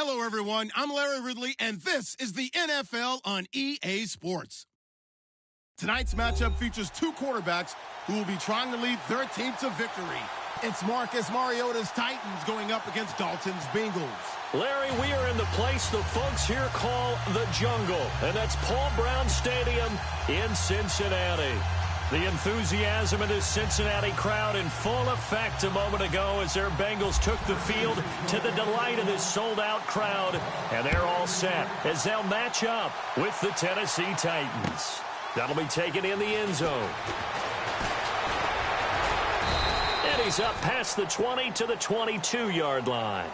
Hello, everyone. I'm Larry Ridley, and this is the NFL on EA Sports. Tonight's matchup features two quarterbacks who will be trying to lead their team to victory. It's Marcus Mariota's Titans going up against Dalton's Bengals. Larry, we are in the place the folks here call the Jungle, and that's Paul Brown Stadium in Cincinnati. The enthusiasm of this Cincinnati crowd in full effect a moment ago as their Bengals took the field to the delight of this sold-out crowd, and they're all set as they'll match up with the Tennessee Titans. That'll be taken in the end zone. And he's up past the 20 to the 22-yard line.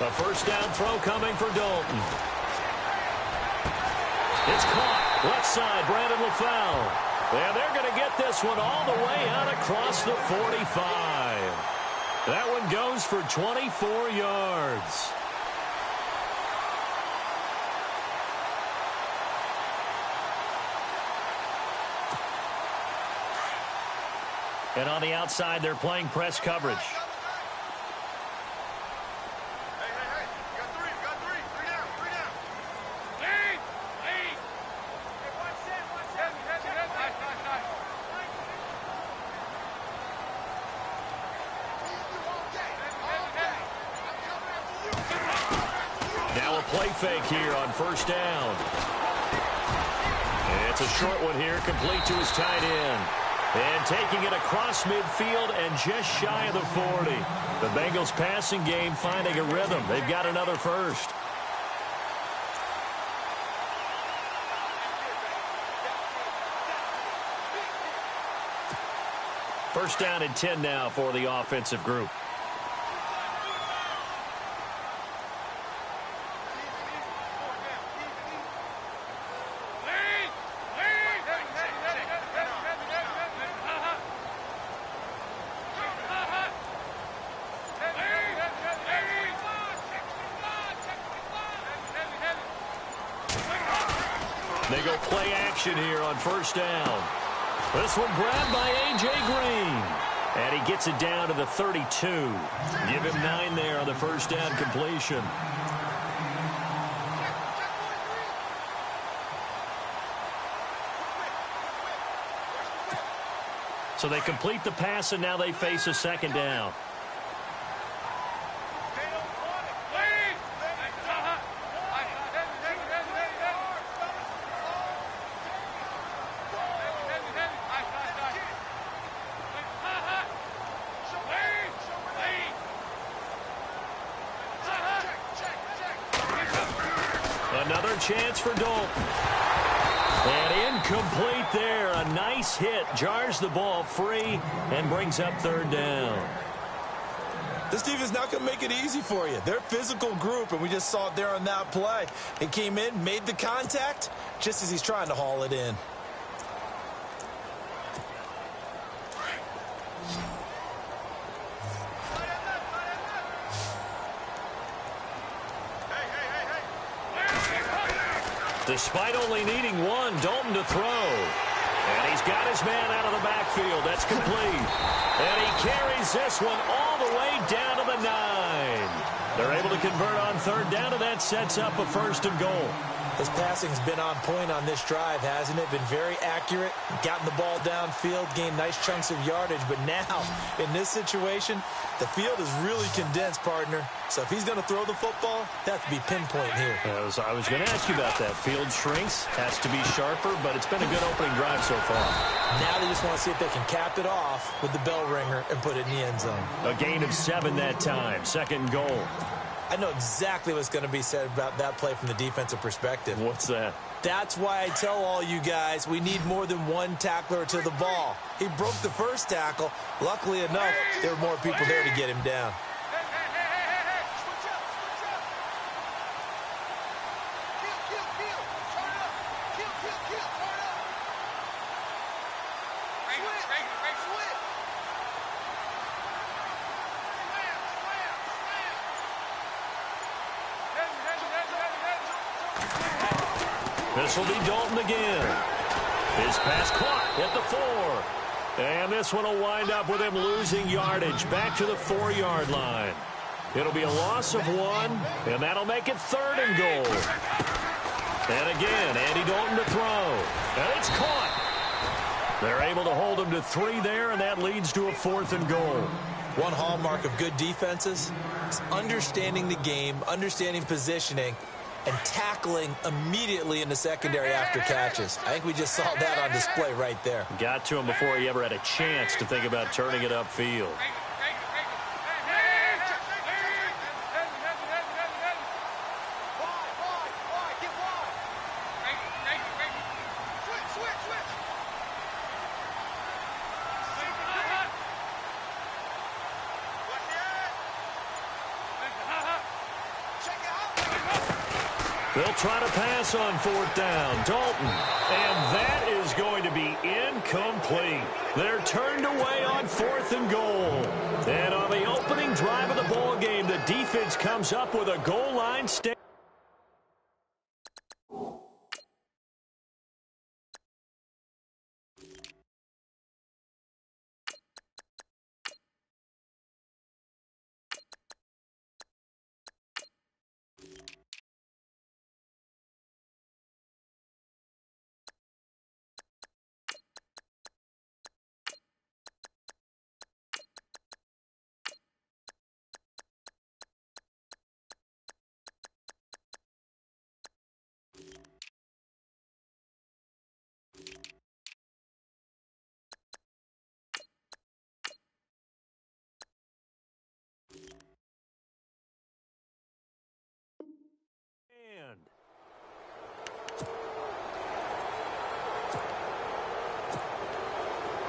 A first down throw coming for Dalton. It's caught. Left side, Brandon LaFell. And they're going to get this one all the way out across the 45. That one goes for 24 yards. And on the outside, they're playing press coverage. Play fake here on first down. It's a short one here, complete to his tight end. And taking it across midfield and just shy of the 40. The Bengals passing game finding a rhythm. They've got another first. First down and 10 now for the offensive group. They go play action here on first down. This one grabbed by A.J. Green. And he gets it down to the 32. Give him 9 there on the first down completion. So they complete the pass, and now they face a second down. Another chance for Dalton. And incomplete there. A nice hit. Jars the ball free and brings up third down. This defense not going to make it easy for you. They're a physical group, and we just saw it there on that play. He came in, made the contact, just as he's trying to haul it in. Despite only needing one, Dalton to throw. And he's got his man out of the backfield. That's complete. And he carries this one all the way down to the 9. They're able to convert on third down, and that sets up a first and goal. His passing's been on point on this drive, hasn't it? Been very accurate, gotten the ball downfield, gained nice chunks of yardage. But now, in this situation, the field is really condensed, partner. So if he's going to throw the football, that has to be pinpoint here. I was going to ask you about that. Field shrinks, has to be sharper, but it's been a good opening drive so far. Now they just want to see if they can cap it off with the bell ringer and put it in the end zone. A gain of 7 that time. Second and goal. I know exactly what's going to be said about that play from the defensive perspective. What's that? That's why I tell all you guys we need more than one tackler to the ball. He broke the first tackle. Luckily enough, there were more people there to get him down. This will be Dalton again. His pass caught at the 4. And this one will wind up with him losing yardage back to the 4-yard line. It'll be a loss of 1, and that'll make it 3rd and goal. And again, Andy Dalton to throw. And it's caught. They're able to hold him to 3 there, and that leads to a 4th and goal. One hallmark of good defenses is understanding the game, understanding positioning, and tackling immediately in the secondary after catches. I think we just saw that on display right there. Got to him before he ever had a chance to think about turning it upfield. They'll try to pass on 4th down. Dalton. And that is going to be incomplete. They're turned away on 4th and goal. And on the opening drive of the ball game, the defense comes up with a goal line stand.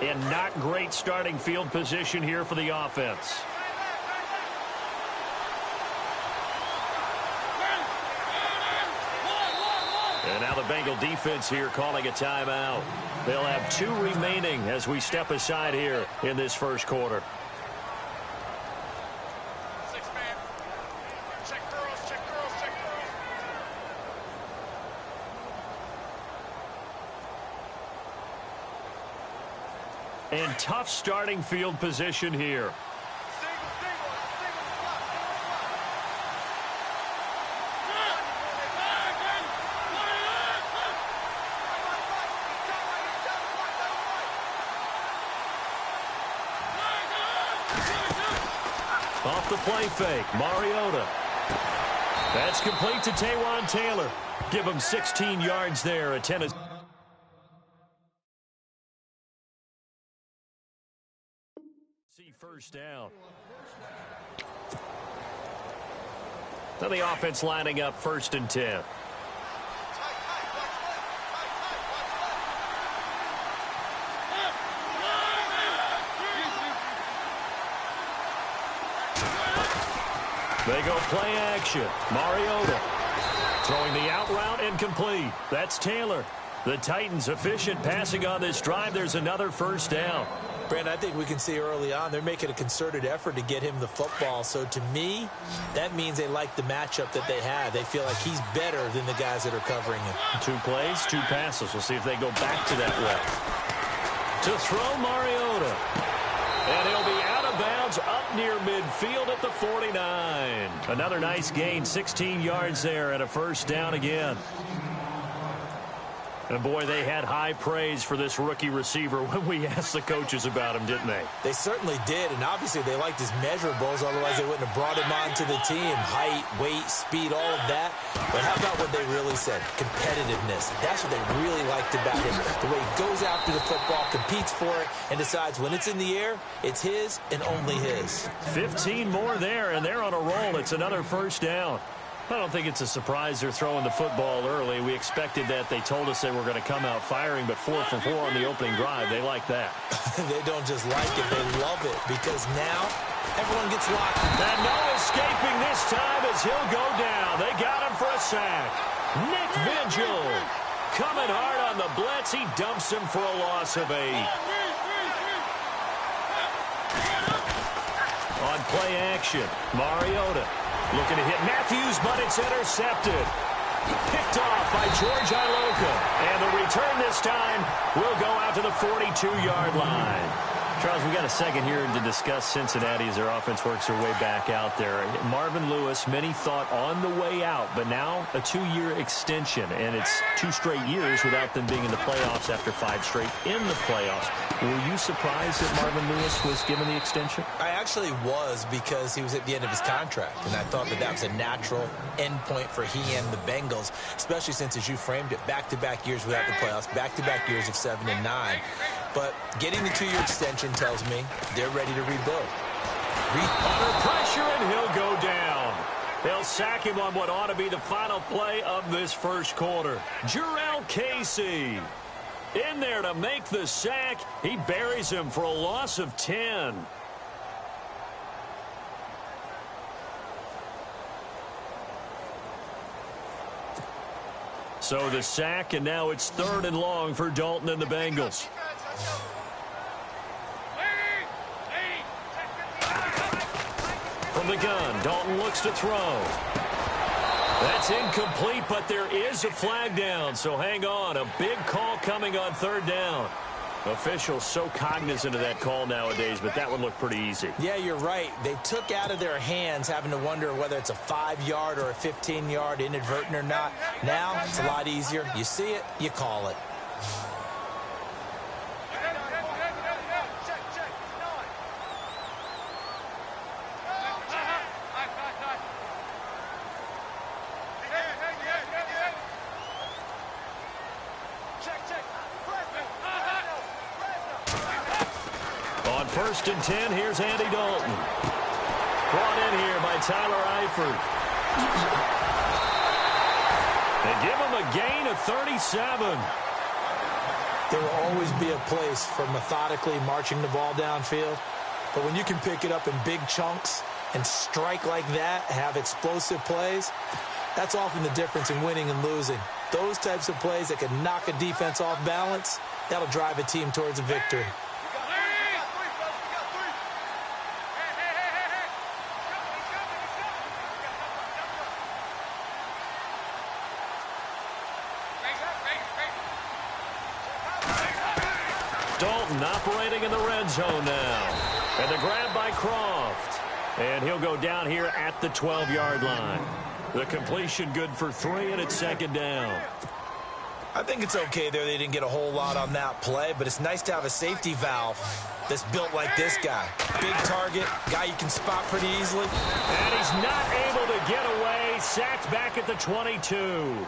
And not great starting field position here for the offense. And now the Bengal defense here calling a timeout. They'll have 2 remaining as we step aside here in this first quarter. And tough starting field position here. Off the play fake, Mariota. That's complete to Taywan Taylor. Give him 16 yards there at Tennessee. First down. Now the offense lining up 1st and 10. They go play action. Mariota throwing the out route and complete. That's Taylor. The Titans efficient passing on this drive. There's another 1st down. Brandon, I think we can see early on they're making a concerted effort to get him the football. So to me, that means they like the matchup that they have. They feel like he's better than the guys that are covering him. 2 plays, 2 passes. We'll see if they go back to that route. To throw Mariota. And he'll be out of bounds up near midfield at the 49. Another nice gain, 16 yards there and a 1st down again. And, boy, they had high praise for this rookie receiver when we asked the coaches about him, didn't they? They certainly did, and obviously they liked his measurables. Otherwise, they wouldn't have brought him onto the team. Height, weight, speed, all of that. But how about what they really said? Competitiveness. That's what they really liked about him. The way he goes after the football, competes for it, and decides when it's in the air, it's his and only his. 15 more there, and they're on a roll. It's another first down. I don't think it's a surprise they're throwing the football early. We expected that. They told us they were going to come out firing, but 4 for 4 on the opening drive. They like that. They don't just like it, they love it, because now everyone gets locked. And no escaping this time as he'll go down. They got him for a sack. Nick Vigil coming hard on the blitz. He dumps him for a loss of 8. On play action, Mariota looking to hit Matthews, but it's intercepted. Picked off by George Iloka. And the return this time will go out to the 42-yard line. Charles, we got a second here to discuss Cincinnati as their offense works their way back out there. Marvin Lewis, many thought on the way out, but now a 2-year extension, and it's 2 straight years without them being in the playoffs after 5 straight in the playoffs. Were you surprised that Marvin Lewis was given the extension? I actually was, because he was at the end of his contract, and I thought that was a natural endpoint for he and the Bengals, especially since, as you framed it, back-to-back years without the playoffs, back-to-back years of 7 and 9. But getting the 2-year extension tells me they're ready to rebuild. Under pressure, and he'll go down. They'll sack him on what ought to be the final play of this first quarter. Jurrell Casey in there to make the sack. He buries him for a loss of 10. So the sack, and now it's 3rd and long for Dalton and the Bengals. From the gun, Dalton looks to throw. That's incomplete, but there is a flag down, so hang on. A big call coming on 3rd down. Officials so cognizant of that call nowadays, but that would look pretty easy. Yeah, you're right. They took out of their hands having to wonder whether it's a 5-yard or a 15-yard, inadvertent or not. Now, it's a lot easier. You see it, you call it. On 1st and 10, here's Andy Dalton. Brought in here by Tyler Eifert. They give him a gain of 37. There will always be a place for methodically marching the ball downfield. But when you can pick it up in big chunks and strike like that, have explosive plays, that's often the difference in winning and losing. Those types of plays that can knock a defense off balance, that'll drive a team towards a victory. Dalton operating in the red zone now. And the grab by Croft. And he'll go down here at the 12-yard line. The completion good for 3, and it's 2nd down. I think it's okay there. They didn't get a whole lot on that play, but it's nice to have a safety valve that's built like this guy. Big target, guy you can spot pretty easily. And he's not able to get away. Sacked back at the 22.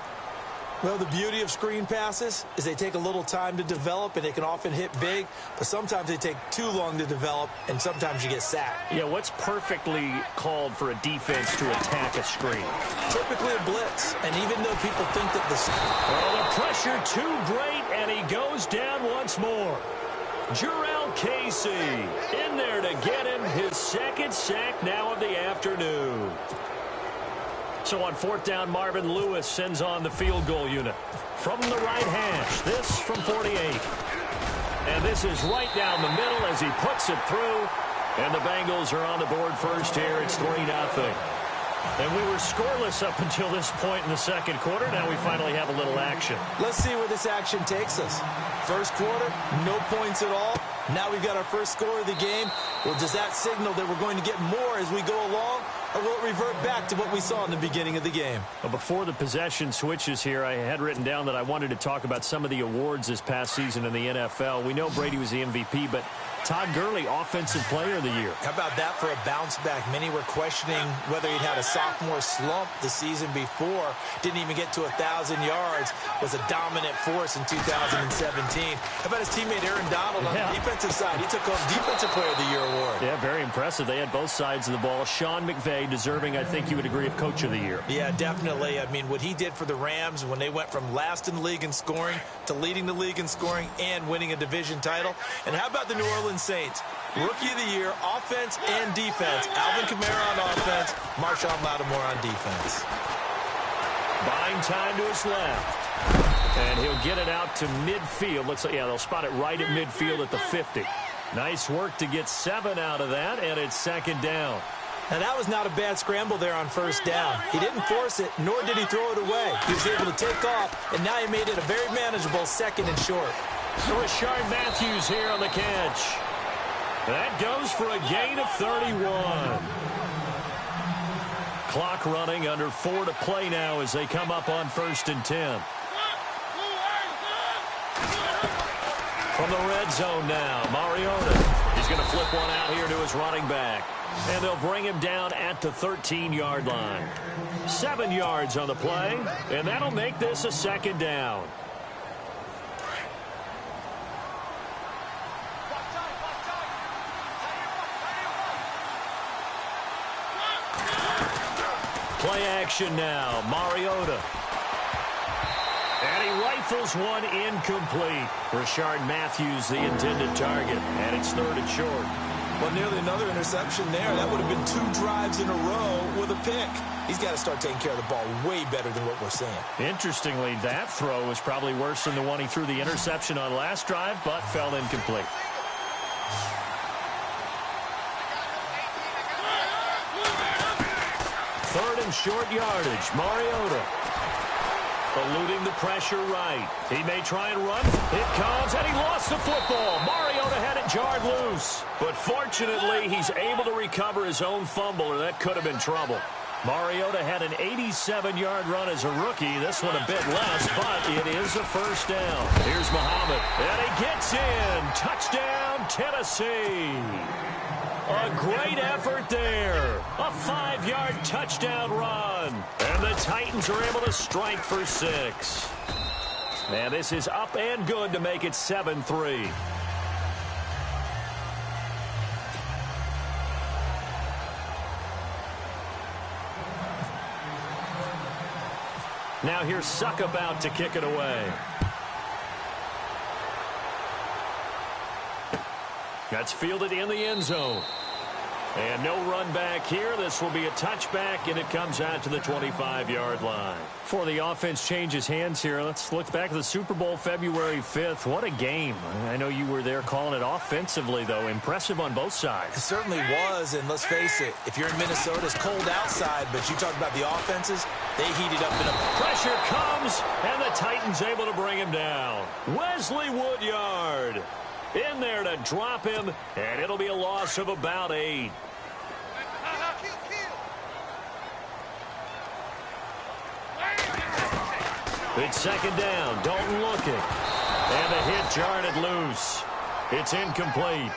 Well, the beauty of screen passes is they take a little time to develop, and they can often hit big, but sometimes they take too long to develop, and sometimes you get sacked. Yeah, what's perfectly called for a defense to attack a screen? Typically a blitz, and even though people think that the pressure too great, and he goes down once more. Jurrell Casey in there to get him his 2nd sack now of the afternoon. So on 4th down, Marvin Lewis sends on the field goal unit. From the right hash, this from 48. And this is right down the middle as he puts it through. And the Bengals are on the board first here. It's 3-0. And we were scoreless up until this point in the 2nd quarter. Now we finally have a little action. Let's see where this action takes us. First quarter, no points at all. Now we've got our first score of the game. Well, does that signal that we're going to get more as we go along? or will it revert back to what we saw in the beginning of the game? Well, before the possession switches here, I had written down that I wanted to talk about some of the awards this past season in the NFL. We know Brady was the MVP, but Todd Gurley, Offensive Player of the Year. How about that for a bounce back? Many were questioning whether he'd had a sophomore slump the season before. Didn't even get to 1,000 yards. Was a dominant force in 2017. How about his teammate Aaron Donald on the defensive side? He took home Defensive Player of the Year award. Yeah, very impressive. They had both sides of the ball. Sean McVay deserving, I think you would agree, of Coach of the Year. Yeah, definitely. I mean, what he did for the Rams when they went from last in the league in scoring to leading the league in scoring and winning a division title. And how about the New Orleans Saints? Rookie of the Year, offense and defense. Alvin Kamara on offense, Marshawn Lattimore on defense. Buying time to his left. And he'll get it out to midfield. Looks like, yeah, they'll spot it right at midfield at the 50. Nice work to get 7 out of that, and it's second down. Now, that was not a bad scramble there on first down. He didn't force it, nor did he throw it away. He was able to take off, and now he made it a very manageable second and short. So Rashard Matthews here on the catch. That goes for a gain of 31. Clock running, under 4 to play now as they come up on 1st and 10. From the red zone now, Mariota. He's going to flip one out here to his running back. And they'll bring him down at the 13-yard line. 7 yards on the play, and that'll make this a second down. Play action now, Mariota. And he rifles one incomplete. Rashard Matthews, the intended target, and it's 3rd and short. Well, nearly another interception there. That would have been 2 drives in a row with a pick. He's got to start taking care of the ball way better than what we're seeing. Interestingly, that throw was probably worse than the one he threw the interception on last drive, but fell incomplete. Third and short yardage. Mariota eluding the pressure right. He may try and run. It comes, and he lost the football. Mariota had it jarred loose. But fortunately, he's able to recover his own fumble, or that could have been trouble. Mariota had an 87-yard run as a rookie. This one a bit less, but it is a first down. Here's Muhammad, and he gets in. Touchdown, Tennessee. A great effort there. A 5-yard touchdown run. And the Titans are able to strike for 6. And this is up and good to make it 7-3. Now here's Suckup out to kick it away. That's fielded in the end zone. And no run back here. This will be a touchback, and it comes out to the 25-yard line. Before the offense changes hands here, let's look back at the Super Bowl February 5th. What a game. I know you were there calling it offensively, though. Impressive on both sides. It certainly was, and let's face it, if you're in Minnesota, it's cold outside, but you talk about the offenses, they heated up. Pressure comes, and the Titans able to bring him down. Wesley Woodyard in there to drop him, and it'll be a loss of about 8. It's second down. Dalton looking. And the hit jarred it loose. It's incomplete.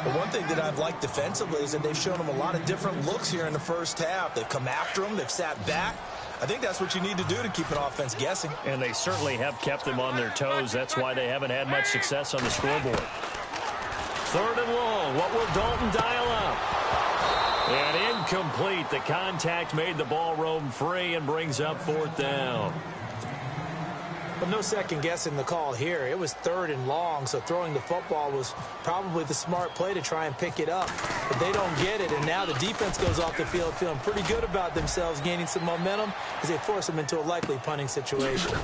But one thing that I've liked defensively is that they've shown them a lot of different looks here in the first half. They've come after them. They've sat back. I think that's what you need to do to keep an offense guessing. And they certainly have kept them on their toes. That's why they haven't had much success on the scoreboard. 3rd and long. What will Dalton dial up? And incomplete. The contact made the ball roam free and brings up 4th down. But no second guessing the call here. It was 3rd and long, so throwing the football was probably the smart play to try and pick it up. But they don't get it, and now the defense goes off the field feeling pretty good about themselves, gaining some momentum as they force them into a likely punting situation.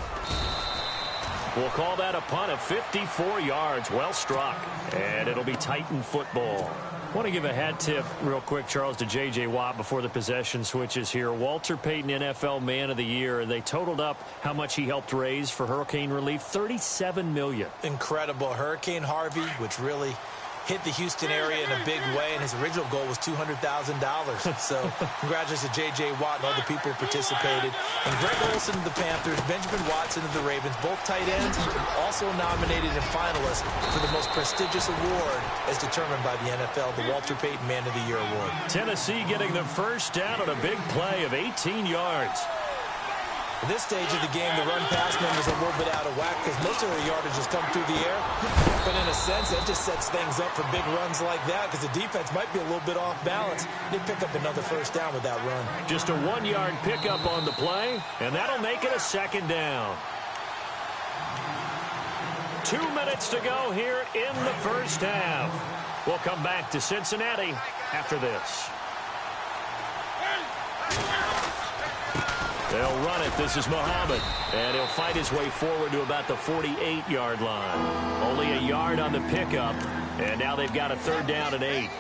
We'll call that a punt of 54 yards. Well struck. And it'll be Titan football. I want to give a hat tip real quick, Charles, to J.J. Watt before the possession switches here. Walter Payton, NFL Man of the Year, and they totaled up how much he helped raise for hurricane relief, $37 million. Incredible. Hurricane Harvey, which really hit the Houston area in a big way, and his original goal was $200,000. So congratulations to J.J. Watt and all the people who participated. And Greg Olsen of the Panthers, Benjamin Watson of the Ravens, both tight ends, also nominated and finalists for the most prestigious award as determined by the NFL, the Walter Payton Man of the Year Award. Tennessee getting the first down on a big play of 18 yards. At this stage of the game, the run-pass numbers are a little bit out of whack because most of their yardage has come through the air. But in a sense, that just sets things up for big runs like that because the defense might be a little bit off balance. They pick up another first down with that run. Just a 1-yard pickup on the play, and that'll make it a second down. 2 minutes to go here in the first half. We'll come back to Cincinnati after this. They'll run it. This is Muhammad. And he'll fight his way forward to about the 48-yard line. Only a yard on the pickup. And now they've got a third down and 8.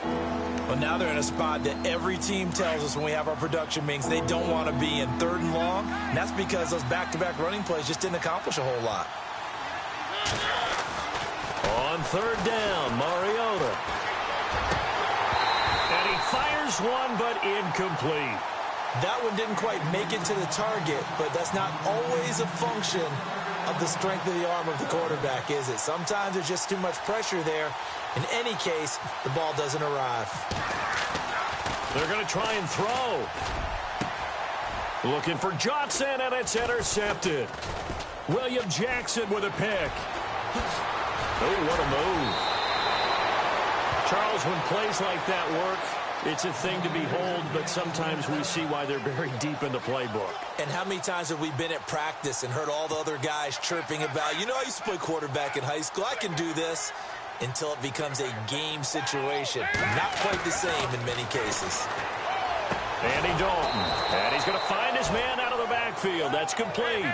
Well, now they're in a spot that every team tells us when we have our production meetings they don't want to be in, third and long. And that's because those back-to-back running plays just didn't accomplish a whole lot. On third down, Mariota. And he fires one, but incomplete. That one didn't quite make it to the target, but that's not always a function of the strength of the arm of the quarterback, is it? Sometimes there's just too much pressure there. In any case, the ball doesn't arrive. They're going to try and throw. Looking for Johnson, and it's intercepted. William Jackson with a pick. Oh, what a move. Charles, when plays like that work, it's a thing to behold, but sometimes we see why they're buried deep in the playbook. And how many times have we been at practice and heard all the other guys chirping about, you know, I used to play quarterback in high school, I can do this, until it becomes a game situation. Not quite the same in many cases. Andy Dalton, and he's going to find his man out of the backfield. That's complete.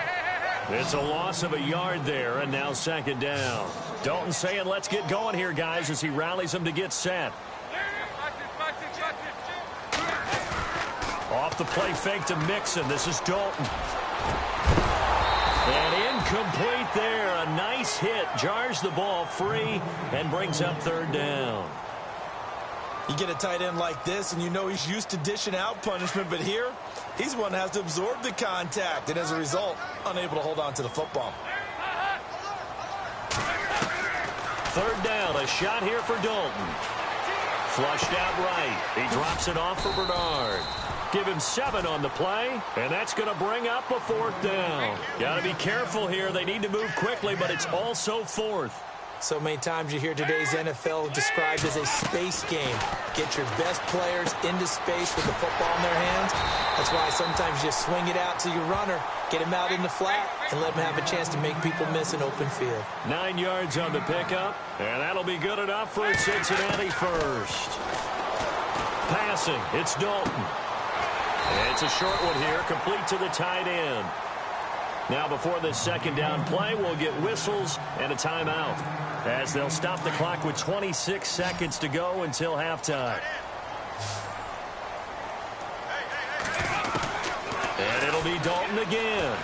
It's a loss of a yard there, and now second down. Dalton saying, let's get going here, guys, as he rallies them to get set. Off the play fake to Mixon. This is Dalton. And incomplete there. A nice hit. Jars the ball free and brings up third down. You get a tight end like this, and you know he's used to dishing out punishment, but here, he's one that has to absorb the contact, and as a result, unable to hold on to the football. Third down, a shot here for Dalton. Flushed out right. He drops it off for Bernard. Give him 7 on the play, and that's going to bring up a fourth down. Got to be careful here. They need to move quickly, but it's also fourth. So many times you hear today's NFL described as a space game. Get your best players into space with the football in their hands. That's why sometimes you just swing it out to your runner, get him out in the flat, and let him have a chance to make people miss an open field. 9 yards on the pickup, and that'll be good enough for a Cincinnati first. Passing, it's Dalton. It's a short one here, complete to the tight end. Now before this second down play, we'll get whistles and a timeout, as they'll stop the clock with 26 seconds to go until halftime. And it'll be Dalton again.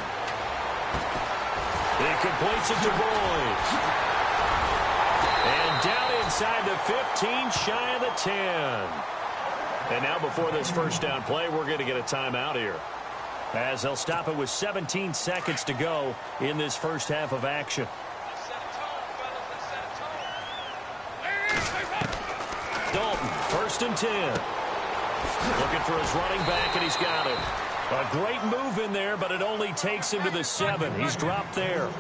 He completes it to Boyd. And down inside the 15, shy of the 10. And now before this first down play, we're going to get a timeout here, as they'll stop it with 17 seconds to go in this first half of action. Dalton, 1st and 10. Looking for his running back, and he's got him. A great move in there, but it only takes him to the 7. He's dropped there.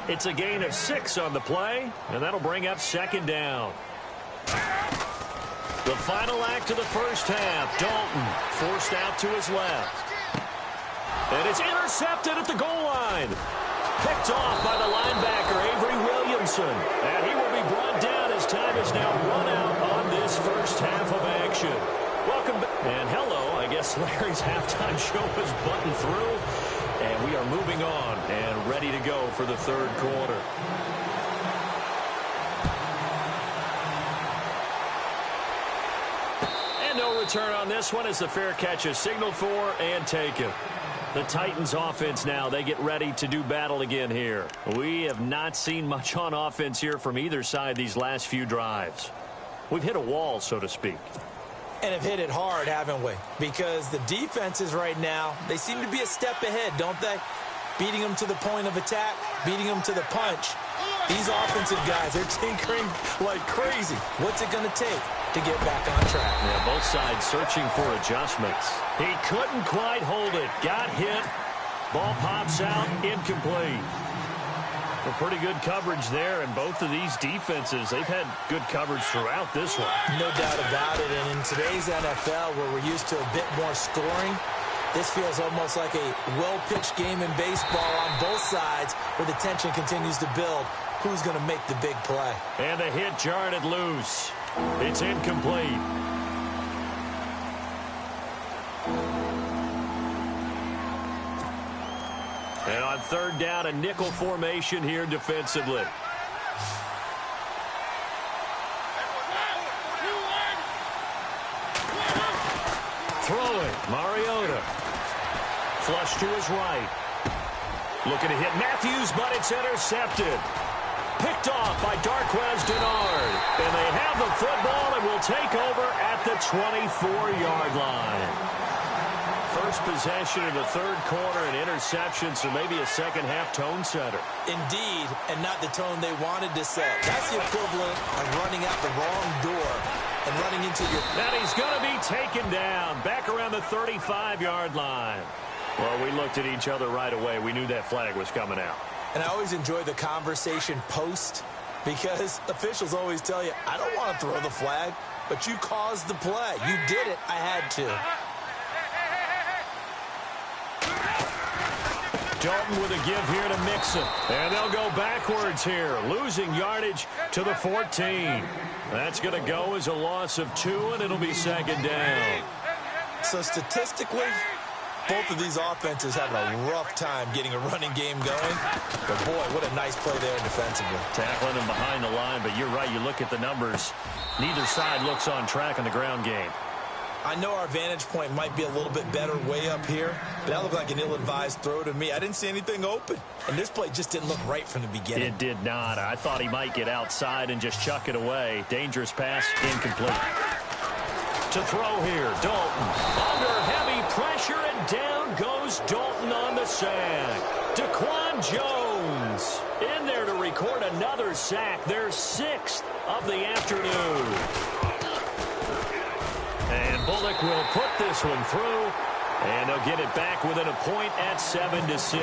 It's a gain of 6 on the play, and that'll bring up second down. The final act of the first half. Dalton forced out to his left. And it's intercepted at the goal line. Picked off by the linebacker, Avery Williamson. And he will be brought down as time is now run out on this first half of action. Welcome back. And hello, I guess Larry's halftime show is buttoned through. And we are moving on and ready to go for the third quarter. And no return on this one as the fair catch is signaled for and taken. The Titans offense now, they get ready to do battle again here. We have not seen much on offense here from either side these last few drives. we've hit a wall, so to speak. And have hit it hard, haven't we? Because the defenses right now, they seem to be a step ahead, don't they? Beating them to the point of attack, beating them to the punch. These offensive guys, they're tinkering like crazy. What's it going to take to get back on track? Yeah, both sides searching for adjustments. He couldn't quite hold it. Got hit. Ball pops out, incomplete. Well, pretty good coverage there, and both of these defenses, they've had good coverage throughout this one. No doubt about it, and in today's NFL, where we're used to a bit more scoring, this feels almost like a well-pitched game in baseball on both sides, where the tension continues to build. Who's going to make the big play? And the hit jarred it loose. It's incomplete. And on third down, a nickel formation here defensively. Throwing, Mariota. Flush to his right. Looking to hit Matthews, but it's intercepted. Picked off by Darquez Denard. And they have the football and will take over at the 24-yard line. First possession in the third quarter, an interception, so maybe a second-half tone setter. Indeed, and not the tone they wanted to set. That's the equivalent of running out the wrong door and running into your... And he's going to be taken down, back around the 35-yard line. Well, we looked at each other right away. We knew that flag was coming out. And I always enjoy the conversation post, because officials always tell you, I don't want to throw the flag, but you caused the play. You did it. I had to. Dalton with a give here to Mixon. And they'll go backwards here, losing yardage to the 14. That's going to go as a loss of 2, and it'll be second down. So statistically, both of these offenses having a rough time getting a running game going. But, boy, what a nice play there defensively. Tackling him behind the line, but you're right. You look at the numbers. Neither side looks on track in the ground game. I know our vantage point might be a little bit better way up here, but that looked like an ill-advised throw to me. I didn't see anything open, and this play just didn't look right from the beginning. It did not. I thought he might get outside and just chuck it away. Dangerous pass, incomplete. To throw here, Dalton. Under heavy pressure, and down goes Dalton on the sack. Daquan Jones in there to record another sack. Their 6th of the afternoon. And Bullock will put this one through, and they'll get it back within a point at 7-6.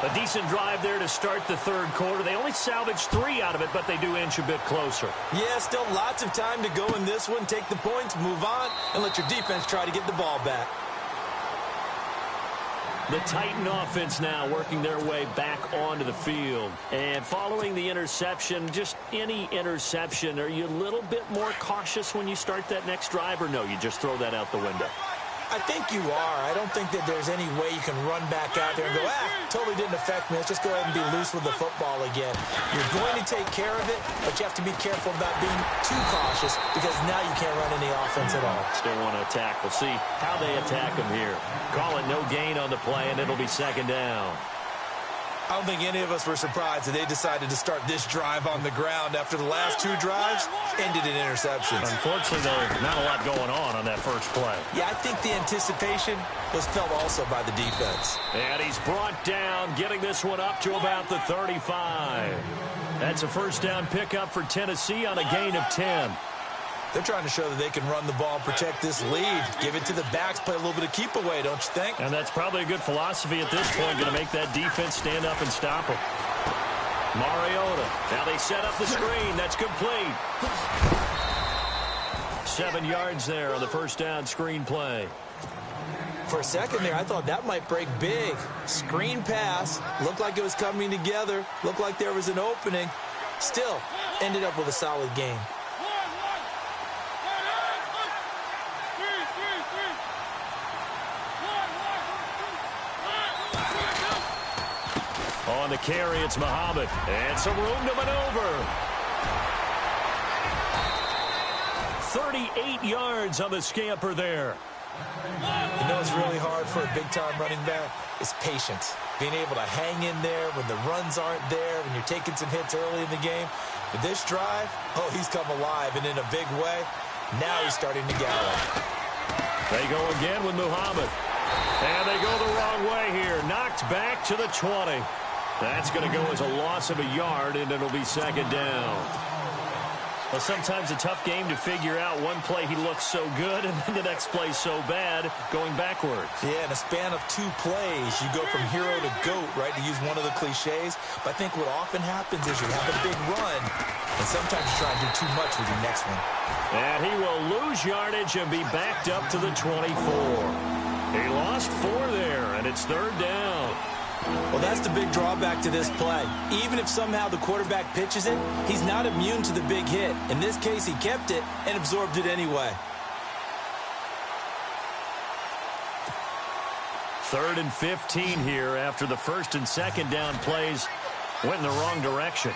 A decent drive there to start the third quarter. They only salvaged 3 out of it, but they do inch a bit closer. Yeah, still lots of time to go in this one. Take the points, move on, and let your defense try to get the ball back. The Titan offense now working their way back onto the field. And following the interception, just any interception, are you a little bit more cautious when you start that next drive, or no, you just throw that out the window? I think you are. I don't think that there's any way you can run back out there and go, totally didn't affect me. Let's just go ahead and be loose with the football again. You're going to take care of it, but you have to be careful about being too cautious, because now you can't run any offense at all. Still want to attack. We'll see how they attack them here. Call it no gain on the play, and it'll be second down. I don't think any of us were surprised that they decided to start this drive on the ground after the last 2 drives ended in interceptions. Unfortunately, though, not a lot going on that first play. Yeah, I think the anticipation was felt also by the defense. And he's brought down, getting this one up to about the 35. That's a first down pickup for Tennessee on a gain of 10. They're trying to show that they can run the ball and protect this lead. Give it to the backs, play a little bit of keep away, don't you think? And that's probably a good philosophy at this point, going to make that defense stand up and stop them. Mariota. Now they set up the screen. That's complete. 7 yards there on the first down screen play. For a second there, I thought that might break big. Screen pass. Looked like it was coming together. Looked like there was an opening. Still, ended up with a solid game. On the carry, it's Muhammad. And some room to maneuver. 38 yards on the scamper there. You know what's really hard for a big-time running back? It's patience. Being able to hang in there when the runs aren't there, when you're taking some hits early in the game. With this drive, oh, he's come alive, and in a big way. Now he's starting to gallop. They go again with Muhammad. And they go the wrong way here. Knocked back to the 20. That's going to go as a loss of a yard, and it'll be second down. Well, sometimes a tough game to figure out. One play he looks so good, and then the next play so bad, going backwards. Yeah, in a span of 2 plays, you go from hero to GOAT, right, to use one of the cliches. But I think what often happens is you have a big run, and sometimes you try and do too much with your next one. And he will lose yardage and be backed up to the 24. He lost 4 there, and it's third down. Well, that's the big drawback to this play. Even if somehow the quarterback pitches it, he's not immune to the big hit. In this case, he kept it and absorbed it anyway. Third and 15 here after the first and second down plays went in the wrong direction.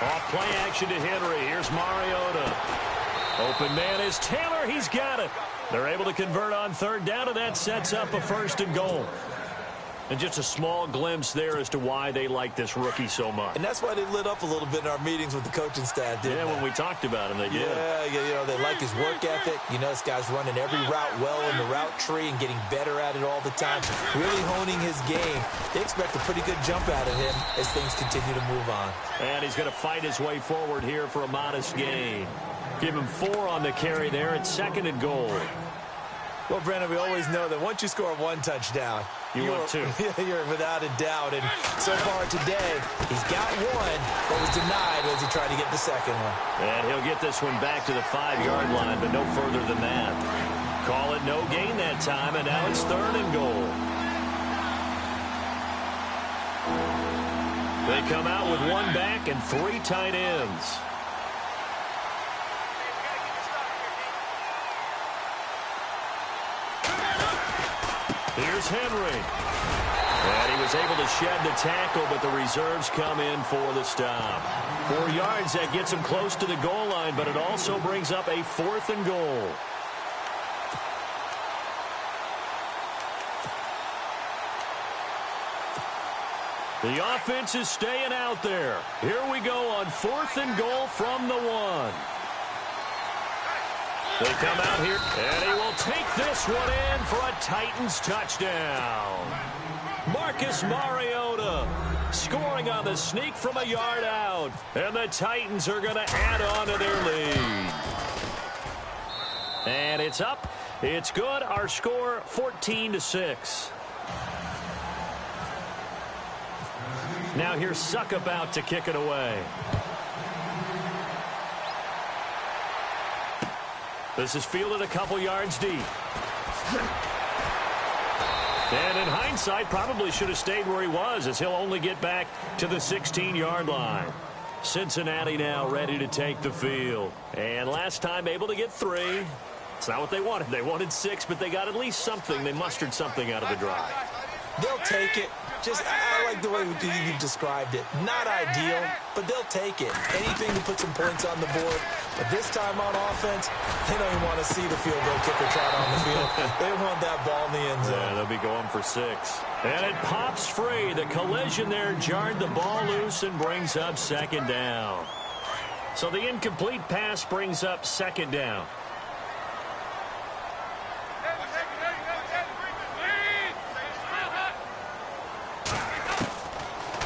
Off play action to Henry. Here's Mariota. Open man is Taylor. He's got it. They're able to convert on third down, and that sets up a first and goal. And just a small glimpse there as to why they like this rookie so much. And that's why they lit up a little bit in our meetings with the coaching staff, didn't they? When we talked about him, they did. Yeah, you know, they like his work ethic. You know, this guy's running every route well in the route tree and getting better at it all the time, really honing his game. They expect a pretty good jump out of him as things continue to move on. And he's going to fight his way forward here for a modest gain. Give him 4 on the carry there at second and goal. Well, Brandon, we always know that once you score 1 touchdown, you want 2. You're without a doubt. And so far today, he's got 1, but was denied as he tried to get the second one. And he'll get this one back to the 5-yard line, but no further than that. Call it no gain that time, and now it's third and goal. They come out with 1 back and 3 tight ends. Here's Henry. And he was able to shed the tackle, but the reserves come in for the stop. 4 yards, that gets him close to the goal line, but it also brings up a 4th and goal. The offense is staying out there. Here we go on 4th and goal from the 1. They come out here, and he will take this one in for a Titans touchdown. Marcus Mariota scoring on the sneak from a yard out, and the Titans are going to add on to their lead. And it's up. It's good. Our score, 14-6. Now here's Suckup out to kick it away. This is fielded a couple yards deep. And in hindsight, probably should have stayed where he was, as he'll only get back to the 16-yard line. Cincinnati now ready to take the field. And last time able to get 3. It's not what they wanted. They wanted 6, but they got at least something. They mustered something out of the drive. They'll take it. I like the way you described it. Not ideal, but they'll take it. Anything to put some points on the board. But this time on offense, they don't even want to see the field goal kicker trot on the field. They want that ball in the end zone. Yeah, they'll be going for 6. And it pops free. The collision there jarred the ball loose and brings up second down. So the incomplete pass brings up second down.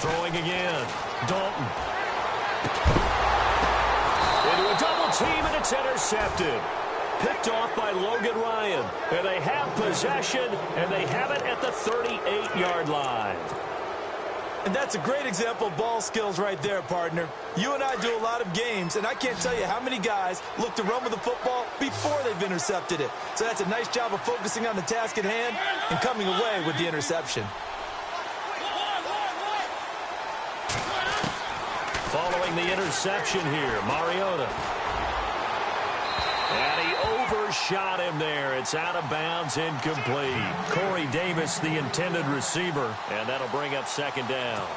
Throwing again. Dalton. Into a double team, and it's intercepted. Picked off by Logan Ryan. And they have possession, and they have it at the 38-yard line. And that's a great example of ball skills right there, partner. You and I do a lot of games, and I can't tell you how many guys look to run with the football before they've intercepted it. So that's a nice job of focusing on the task at hand and coming away with the interception. Following the interception here, Mariota. And he overshot him there. It's out of bounds, incomplete. Corey Davis, the intended receiver, and that'll bring up second down.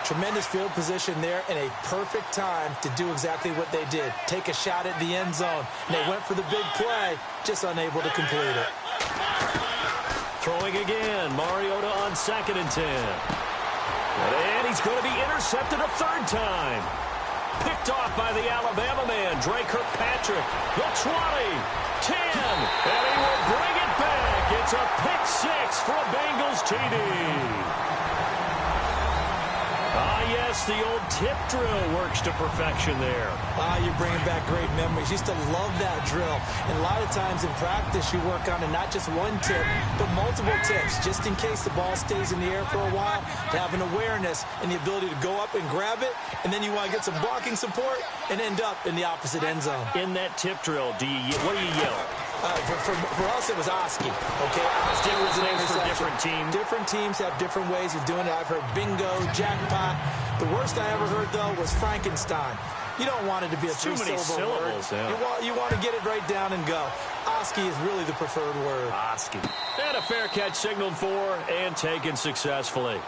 Tremendous field position there and a perfect time to do exactly what they did. Take a shot at the end zone. And they went for the big play, just unable to complete it. Throwing again. Mariota on 2nd and 10. And he's going to be intercepted a third time. Picked off by the Alabama man, Dre Kirkpatrick. The 20, 10, and he will bring it back. It's a pick six for a Bengals TD. Yes, the old tip drill works to perfection there. You're bringing back great memories. Used to love that drill. And a lot of times in practice, you work on it, not just one tip, but multiple tips, just in case the ball stays in the air for a while, to have an awareness and the ability to go up and grab it, and then you want to get some blocking support and end up in the opposite end zone. In that tip drill, what do you yell? For us, it was Oski. Okay, Oski was an names for different teams. Different teams have different ways of doing it. I've heard bingo, jackpot. The worst I ever heard, though, was Frankenstein. You don't want it to be a three-syllable word. Yeah. You want to get it right down and go. Oski is really the preferred word. Oski. And a fair catch signaled for and taken successfully.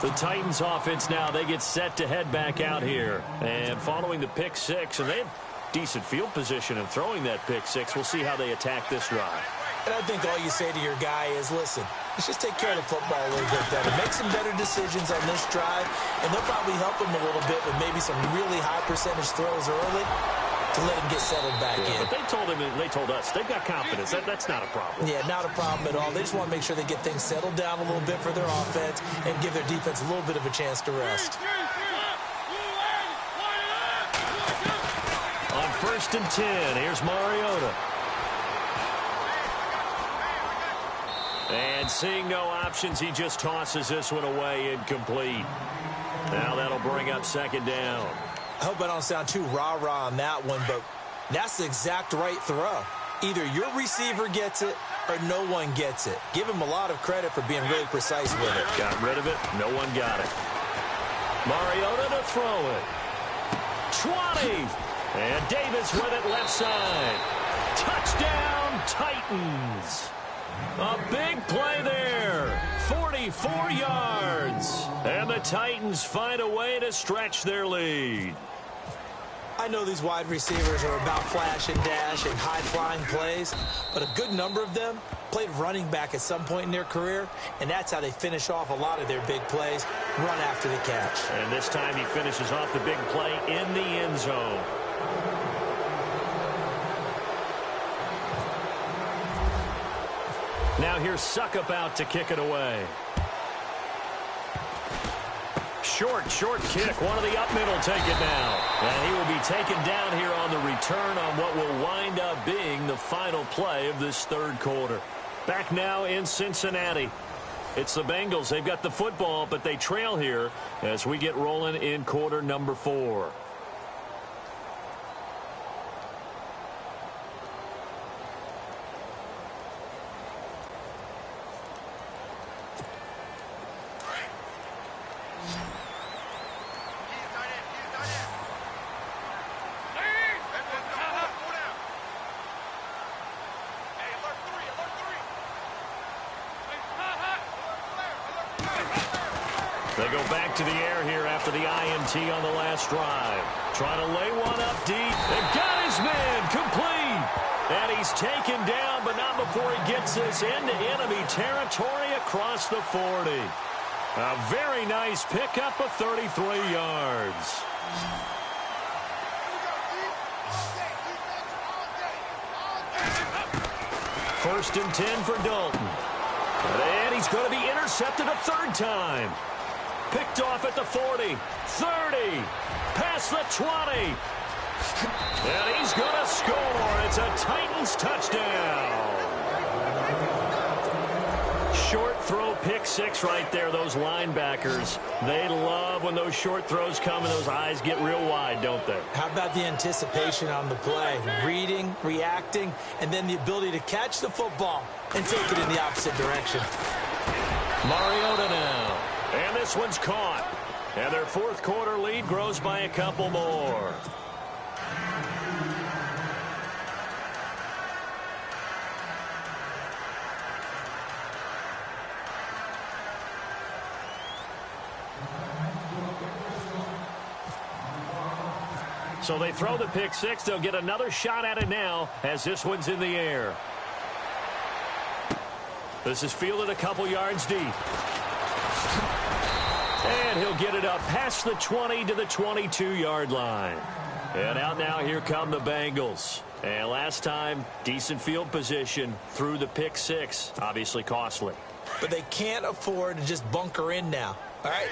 The Titans offense now, they get set to head back out here. And following the pick six, and they have decent field position in throwing that pick six. We'll see how they attack this drive. And I think all you say to your guy is, listen, let's just take care of the football a little bit better. Make some better decisions on this drive, and they'll probably help him a little bit with maybe some really high percentage throws early to let him get settled back in. But they told us, they've got confidence. That's not a problem. Yeah, not a problem at all. They just want to make sure they get things settled down a little bit for their offense and give their defense a little bit of a chance to rest. On 1st and 10, here's Mariota. And seeing no options, he just tosses this one away incomplete. Now that'll bring up 2nd down. I hope I don't sound too rah-rah on that one, but that's the exact right throw. Either your receiver gets it or no one gets it. Give him a lot of credit for being really precise with it. Got rid of it. No one got it. Mariota to throw it. 20. And Davis with it left side. Touchdown, Titans. A big play there. 44 yards. And the Titans find a way to stretch their lead. I know these wide receivers are about flash and dash and high-flying plays, but a good number of them played running back at some point in their career, and that's how they finish off a lot of their big plays, run after the catch. And this time he finishes off the big play in the end zone. Now here's Suckup out to kick it away. Short kick. One of the up middle take it now. And he will be taken down here on the return on what will wind up being the final play of this third quarter. Back now in Cincinnati. It's the Bengals. They've got the football, but they trail here as we get rolling in quarter number 4. They go back to the air here after the INT on the last drive. Trying to lay one up deep. They got his man complete. And he's taken down, but not before he gets this into enemy territory across the 40. A very nice pickup of 33 yards. First and 10 for Dalton. And he's going to be intercepted a third time. Picked off at the 40, 30, past the 20. And he's going to score. It's a Titans touchdown. Short throw pick six right there. Those linebackers, they love when those short throws come and those eyes get real wide, don't they? How about the anticipation on the play? Reading, reacting, and then the ability to catch the football and take it in the opposite direction. Mariota now. And this one's caught. And their fourth quarter lead grows by a couple more. So they throw the pick six. They'll get another shot at it now as this one's in the air. This is fielded a couple yards deep. And he'll get it up past the 20 to the 22-yard line. And out now, here come the Bengals. And last time, decent field position through the pick six. Obviously costly. But they can't afford to just bunker in now. All right,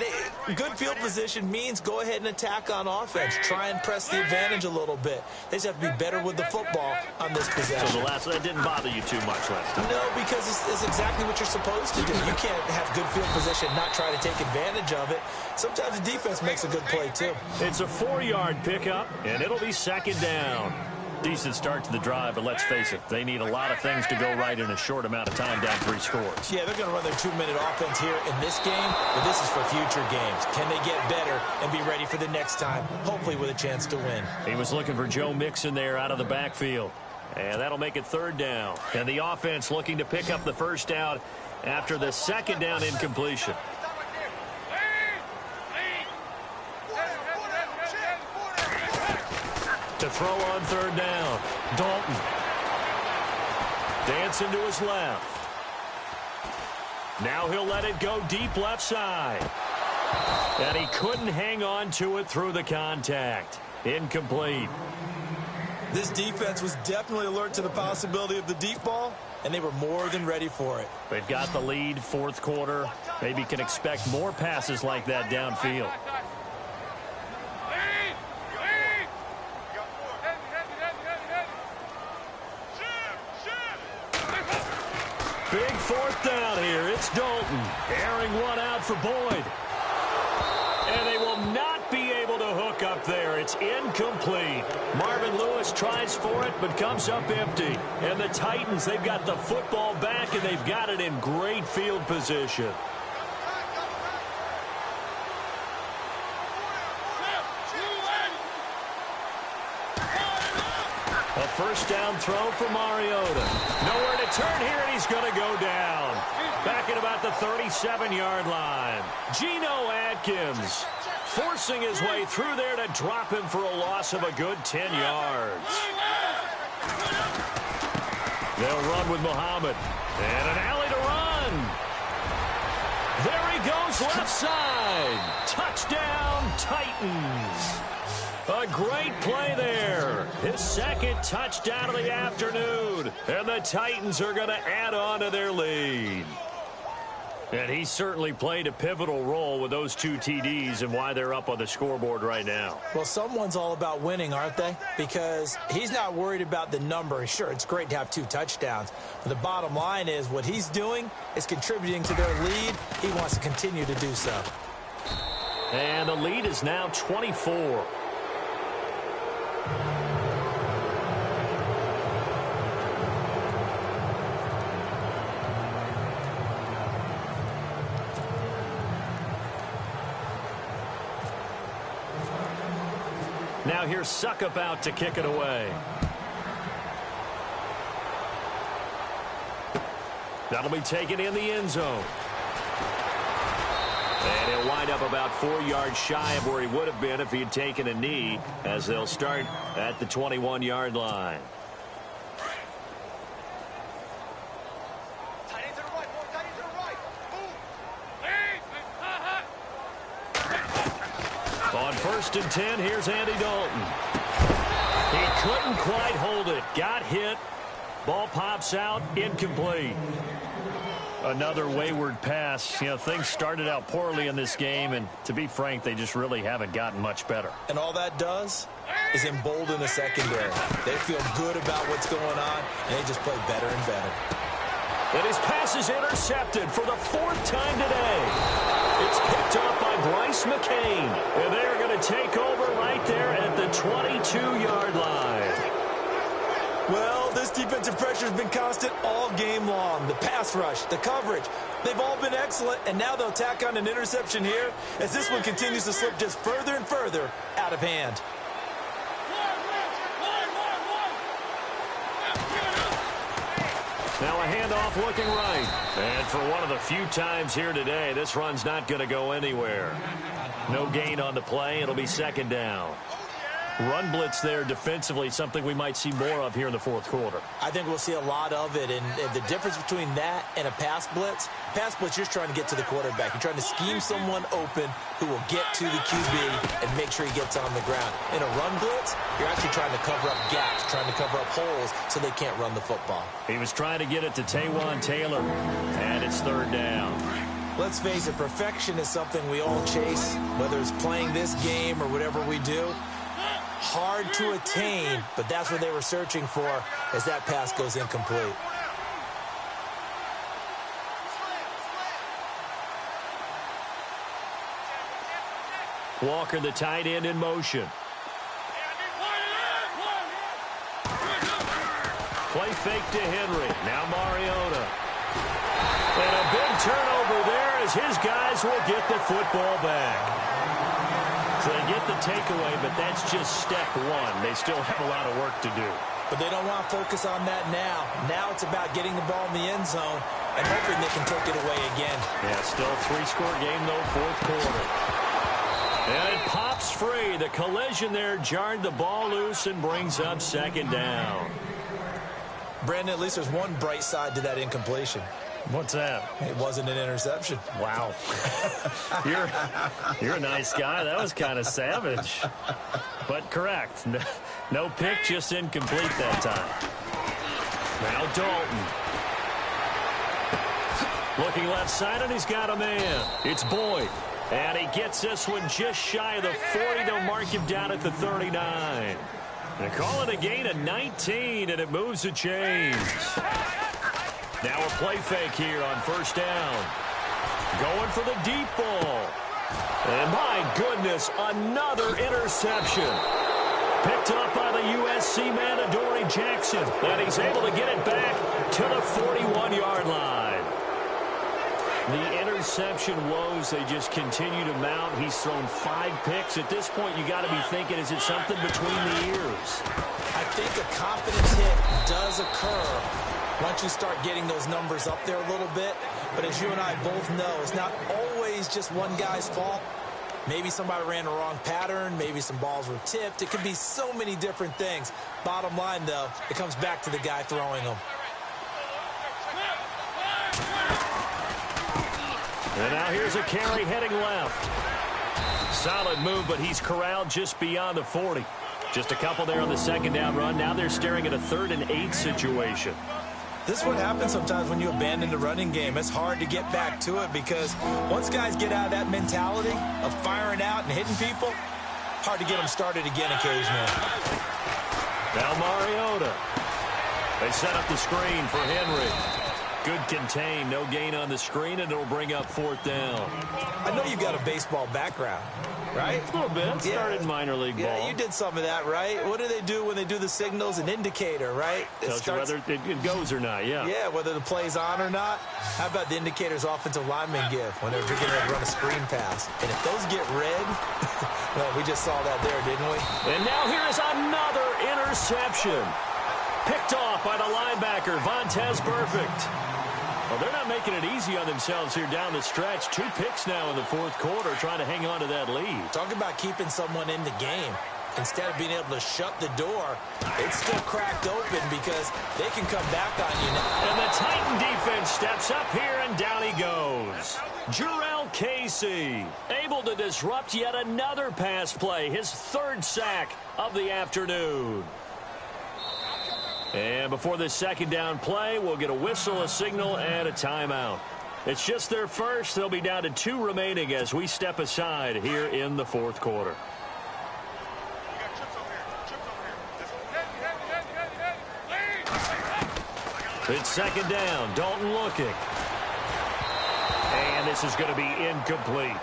good field position means go ahead and attack on offense. Try and press the advantage a little bit. They just have to be better with the football on this possession. So that didn't bother you too much last time? No, because it's exactly what you're supposed to do. You can't have good field position and not try to take advantage of it. Sometimes the defense makes a good play, too. It's a 4-yard pickup, and it'll be second down. Decent start to the drive, but let's face it, they need a lot of things to go right in a short amount of time, down 3 scores. Yeah, they're going to run their 2-minute offense here in this game, but this is for future games. Can they get better and be ready for the next time, hopefully with a chance to win? He was looking for Joe Mixon there out of the backfield, and that'll make it 3rd down. And the offense looking to pick up the 1st down after the 2nd down incompletion. To throw on 3rd down, Dalton. Dancing to his left. Now he'll let it go deep left side. And he couldn't hang on to it through the contact. Incomplete. This defense was definitely alert to the possibility of the deep ball, and they were more than ready for it. They've got the lead, 4th quarter. Maybe can expect more passes like that downfield. Big 4th down here. It's Dalton. Airing one out for Boyd. And they will not be able to hook up there. It's incomplete. Marvin Lewis tries for it, but comes up empty. And the Titans, they've got the football back, and they've got it in great field position. A 1st down throw for Mariota. Nowhere to turn here, and he's going to go down. Back at about the 37-yard line. Geno Atkins forcing his way through there to drop him for a loss of a good 10 yards. They'll run with Muhammad. And an alley to run. There he goes left side. Touchdown, Titans. A great play there. His 2nd touchdown of the afternoon. And the Titans are going to add on to their lead. And he certainly played a pivotal role with those 2 TDs and why they're up on the scoreboard right now. Well, someone's all about winning, aren't they? Because he's not worried about the number. Sure, it's great to have 2 touchdowns. But the bottom line is what he's doing is contributing to their lead. He wants to continue to do so. And the lead is now 24. Now here's Suckup out to kick it away. That'll be taken in the end zone. And he'll wind up about 4 yards shy of where he would have been if he had taken a knee, as they'll start at the 21-yard line. On 1st and 10, here's Andy Dalton. He couldn't quite hold it. Got hit. Ball pops out. Incomplete. Another wayward pass. You know, things started out poorly in this game, and to be frank, they just really haven't gotten much better. And all that does is embolden the secondary. They feel good about what's going on, and they just play better and better. And his pass is intercepted for the 4th time today. It's picked up by Bryce McCain. And they're going to take over right there at the 22-yard line. Well, this defensive pressure has been constant all game long. The pass rush, the coverage, they've all been excellent, and now they'll tack on an interception here as this one continues to slip just further and further out of hand. Now a handoff looking right. And for one of the few times here today, this run's not going to go anywhere. No gain on the play. It'll be 2nd down. run blitz there defensively, something we might see more of here in the fourth quarter. I think we'll see a lot of it, and the difference between that and a pass blitz, you're trying to get to the quarterback. You're trying to scheme someone open who will get to the QB and make sure he gets on the ground. In a run blitz, you're actually trying to cover up gaps, trying to cover up holes so they can't run the football. He was trying to get it to Taywan Taylor, and it's third down. Let's face it, perfection is something we all chase, whether it's playing this game or whatever we do. Hard to attain, but that's what they were searching for as that pass goes incomplete. Walker, the tight end, in motion. Play fake to Henry. Now Mariota. And a big turnover there as his guys will get the football back. So they get the takeaway, but that's just step one. They still have a lot of work to do. But they don't want to focus on that now. Now it's about getting the ball in the end zone and hoping they can take it away again. Yeah, still three-score game, though, fourth quarter. And it pops free. The collision there jarred the ball loose and brings up second down. Brandon, at least there's one bright side to that incompletion. What's that? It wasn't an interception. Wow. You're a nice guy. That was kind of savage. But correct. No pick, just incomplete that time. Now Dalton. Looking left side, and he's got a man. It's Boyd. And he gets this one just shy of the 40. They'll mark him down at the 39. They call it a gain of 19, and it moves the chains. Now a play fake here on first down. Going for the deep ball. And my goodness, another interception. Picked up by the USC man, Adoree Jackson. And he's able to get it back to the 41-yard line. The interception woes, they just continue to mount. He's thrown 5 picks. At this point, you got to be thinking, is it something between the ears? I think a confidence hit does occur once you start getting those numbers up there a little bit. But as you and I both know, it's not always just one guy's fault. Maybe somebody ran the wrong pattern. Maybe some balls were tipped. It could be so many different things. Bottom line, though, it comes back to the guy throwing them. And now here's a carry heading left. Solid move, but he's corralled just beyond the 40. Just a couple there on the second down run. Now they're staring at a 3rd and 8 situation. This is what happens sometimes when you abandon the running game. It's hard to get back to it because once guys get out of that mentality of firing out and hitting people, hard to get them started again occasionally. Now Mariota. They set up the screen for Henry. Good contain, no gain on the screen, and it'll bring up 4th down. I know you got a baseball background, right? A little bit. Started minor league ball. Yeah, you did some of that, right? What do they do when they do the signals? An indicator, right? Tells you whether it goes or not, yeah. Yeah, whether the play's on or not. How about the indicators offensive linemen give when they're getting ready to run a screen pass? And if those get red, well, we just saw that there, didn't we? And now here is another interception. Picked off by the linebacker, Vontaze Burfict. Well, they're not making it easy on themselves here down the stretch. 2 picks now in the fourth quarter, trying to hang on to that lead. Talk about keeping someone in the game. Instead of being able to shut the door, it's still cracked open because they can come back on you now. And the Titan defense steps up here, and down he goes. Jurrell Casey able to disrupt yet another pass play, his 3rd sack of the afternoon. And before this second down play, we'll get a whistle, a signal, and a timeout. It's just their first. They'll be down to 2 remaining as we step aside here in the fourth quarter. It's second down. Dalton looking. And this is going to be incomplete.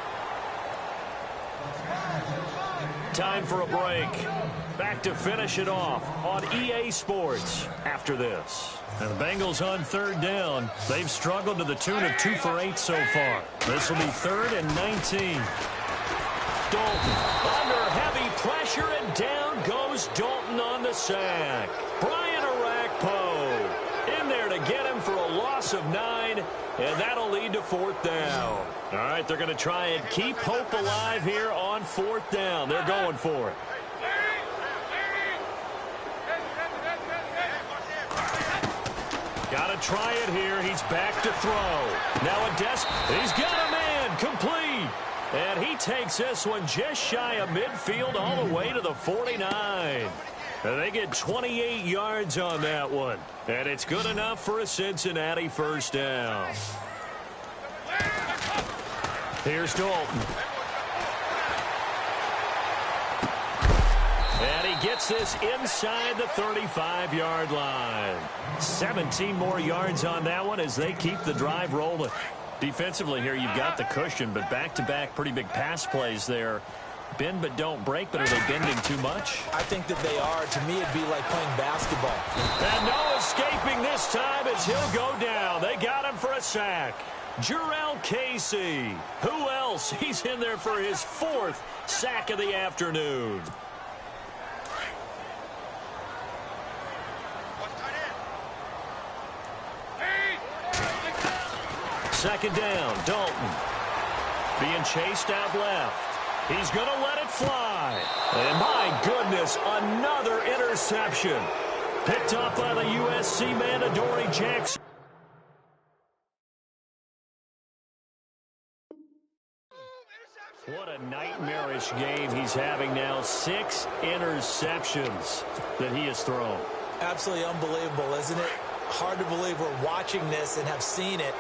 Time for a break. Back to finish it off on EA Sports after this. And the Bengals on 3rd down. They've struggled to the tune of 2 for 8 so far. This will be 3rd and 19. Dalton under heavy pressure, and down goes Dalton on the sack. Brian Orakpo in there to get him for a loss of 9, and that'll lead to 4th down. All right, they're going to try and keep hope alive here on 4th down. They're going for it. to try it here. He's back to throw. Now he's got a man, complete. And he takes this one just shy of midfield all the way to the 49. And they get 28 yards on that one. And it's good enough for a Cincinnati first down. Here's Dalton. And he gets this inside the 35-yard line. 17 more yards on that one as they keep the drive rolling. Defensively here, you've got the cushion, but back-to-back pretty big pass plays there. Bend but don't break, but are they bending too much? I think that they are. To me, it'd be like playing basketball. And no escaping this time as he'll go down. They got him for a sack. Jarrell Casey. Who else? He's in there for his 4th sack of the afternoon. Second down, Dalton. Being chased out left. He's going to let it fly. And my goodness, another interception. Picked up by the USC man, Adoree Jackson. What a nightmarish game he's having now. 6 interceptions that he has thrown. Absolutely unbelievable, isn't it? Hard to believe we're watching this and have seen it,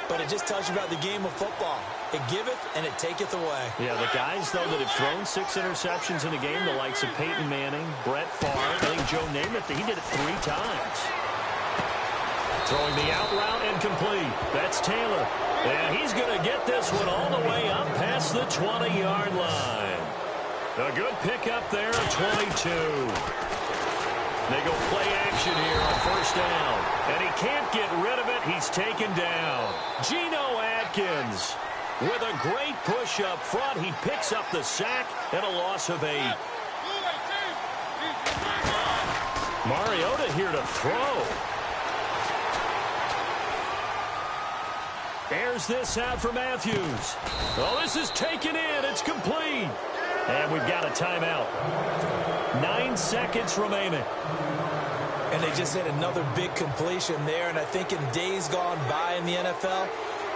but it just tells you about the game of football. It giveth and it taketh away. Yeah, the guys, though, that have thrown 6 interceptions in a game, the likes of Peyton Manning, Brett Favre, I think Joe Namath, he did it 3 times. Throwing the out route and complete. That's Taylor. And he's going to get this one all the way up past the 20-yard line. A good pickup there at 22. They go play action here on first down. And he can't get rid of it. He's taken down. Geno Atkins with a great push up front. He picks up the sack and a loss of 8. Mariota here to throw. Airs this out for Matthews. Oh, this is taken in. It's complete. And we've got a timeout. 9 seconds remaining. And they just had another big completion there. And I think in days gone by in the NFL,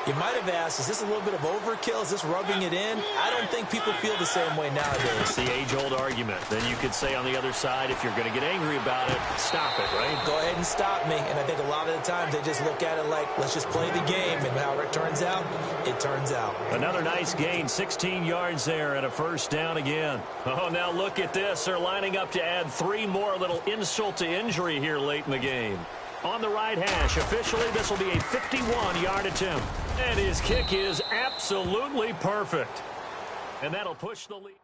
you might have asked, is this a little bit of overkill? Is this rubbing it in? I don't think people feel the same way nowadays. It's the age-old argument. Then you could say on the other side, if you're going to get angry about it, stop it, right? Go ahead and stop me. And I think a lot of the times they just look at it like, let's just play the game. And however it turns out, it turns out. Another nice gain, 16 yards there and a first down again. Oh, now look at this. They're lining up to add 3 more, a little insult to injury here late in the game. On the right hash, officially, this will be a 51-yard attempt. And his kick is absolutely perfect. And that'll push the lead.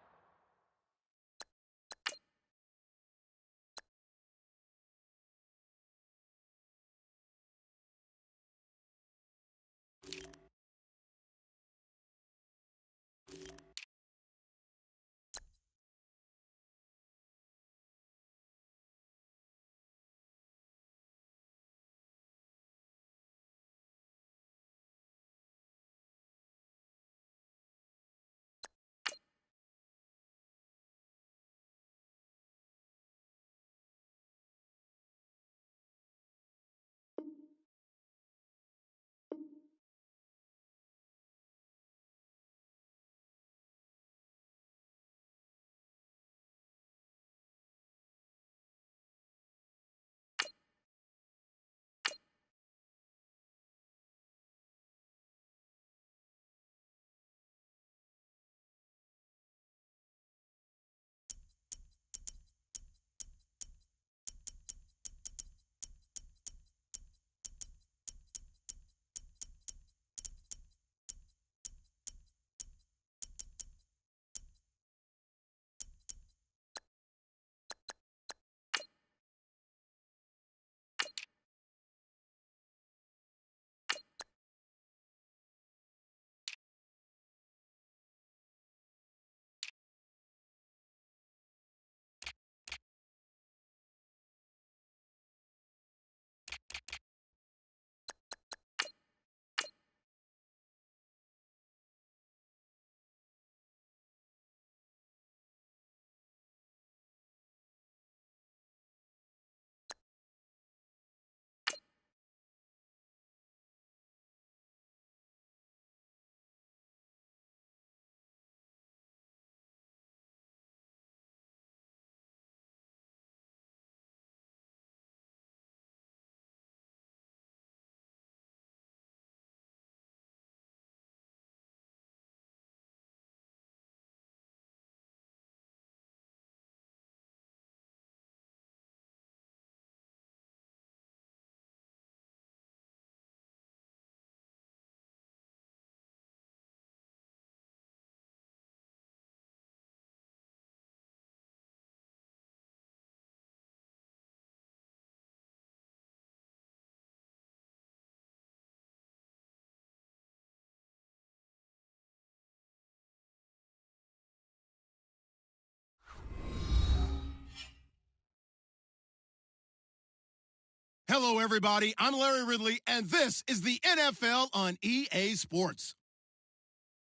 Hello, everybody. I'm Larry Ridley, and this is the NFL on EA Sports.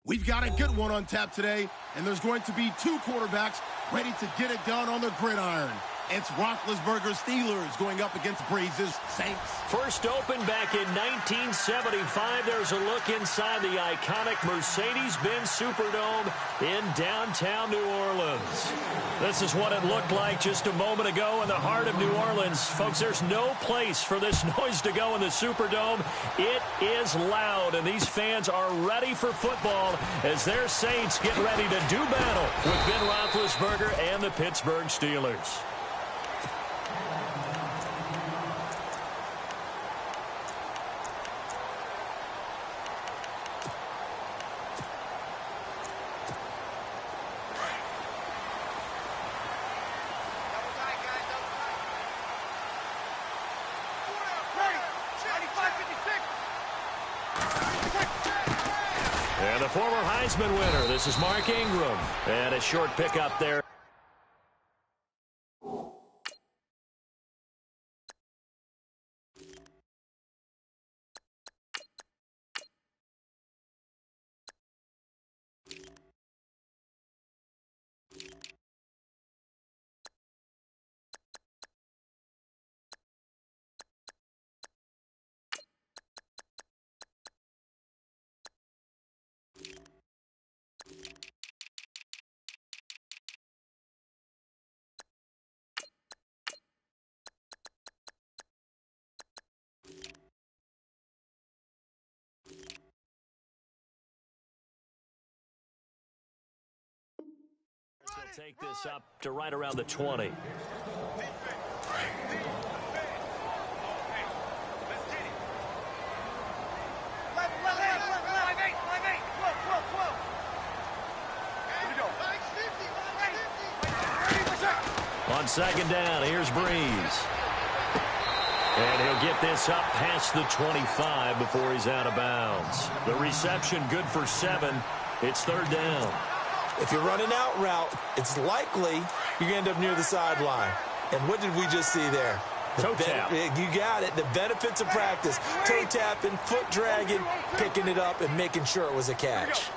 We've got a good one on tap today, and there's going to be two quarterbacks ready to get it done on the gridiron. It's Roethlisberger's Steelers going up against Breeze's Saints. First opened back in 1975. There's a look inside the iconic Mercedes-Benz Superdome in downtown New Orleans. This is what it looked like just a moment ago in the heart of New Orleans. Folks, there's no place for this noise to go in the Superdome. It is loud, and these fans are ready for football as their Saints get ready to do battle with Ben Roethlisberger and the Pittsburgh Steelers. And the former Heisman winner, this is Mark Ingram. And a short pickup there. They'll take this up to right around the 20. On second down, here's Breeze. And he'll get this up past the 25 before he's out of bounds. The reception good for 7. It's third down. If you're running out route, it's likely you're going to end up near the sideline. And what did we just see there? Toe tap. You got it. The benefits of practice. Toe tapping, foot dragging, picking it up, and making sure it was a catch.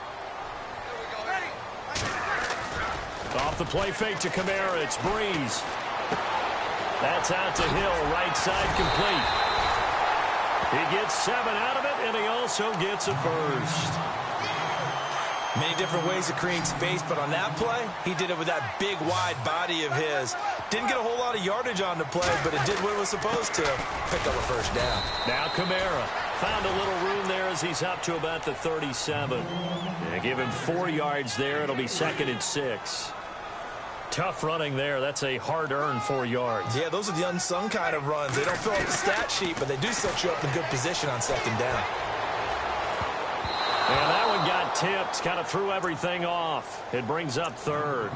Off the play fake to Kamara. It's Breeze. That's out to Hill. Right side complete. He gets 7 out of it, and he also gets a first. Many different ways to create space, but on that play, he did it with that big, wide body of his. Didn't get a whole lot of yardage on the play, but it did what it was supposed to. Pick up a first down. Now Kamara found a little room there as he's up to about the 37. Yeah, give him 4 yards there. It'll be 2nd and 6. Tough running there. That's a hard-earned 4 yards. Yeah, those are the unsung kind of runs. They don't fill up the stat sheet, but they do set you up in good position on 2nd down. And that one got tipped, kind of threw everything off. It brings up 3rd.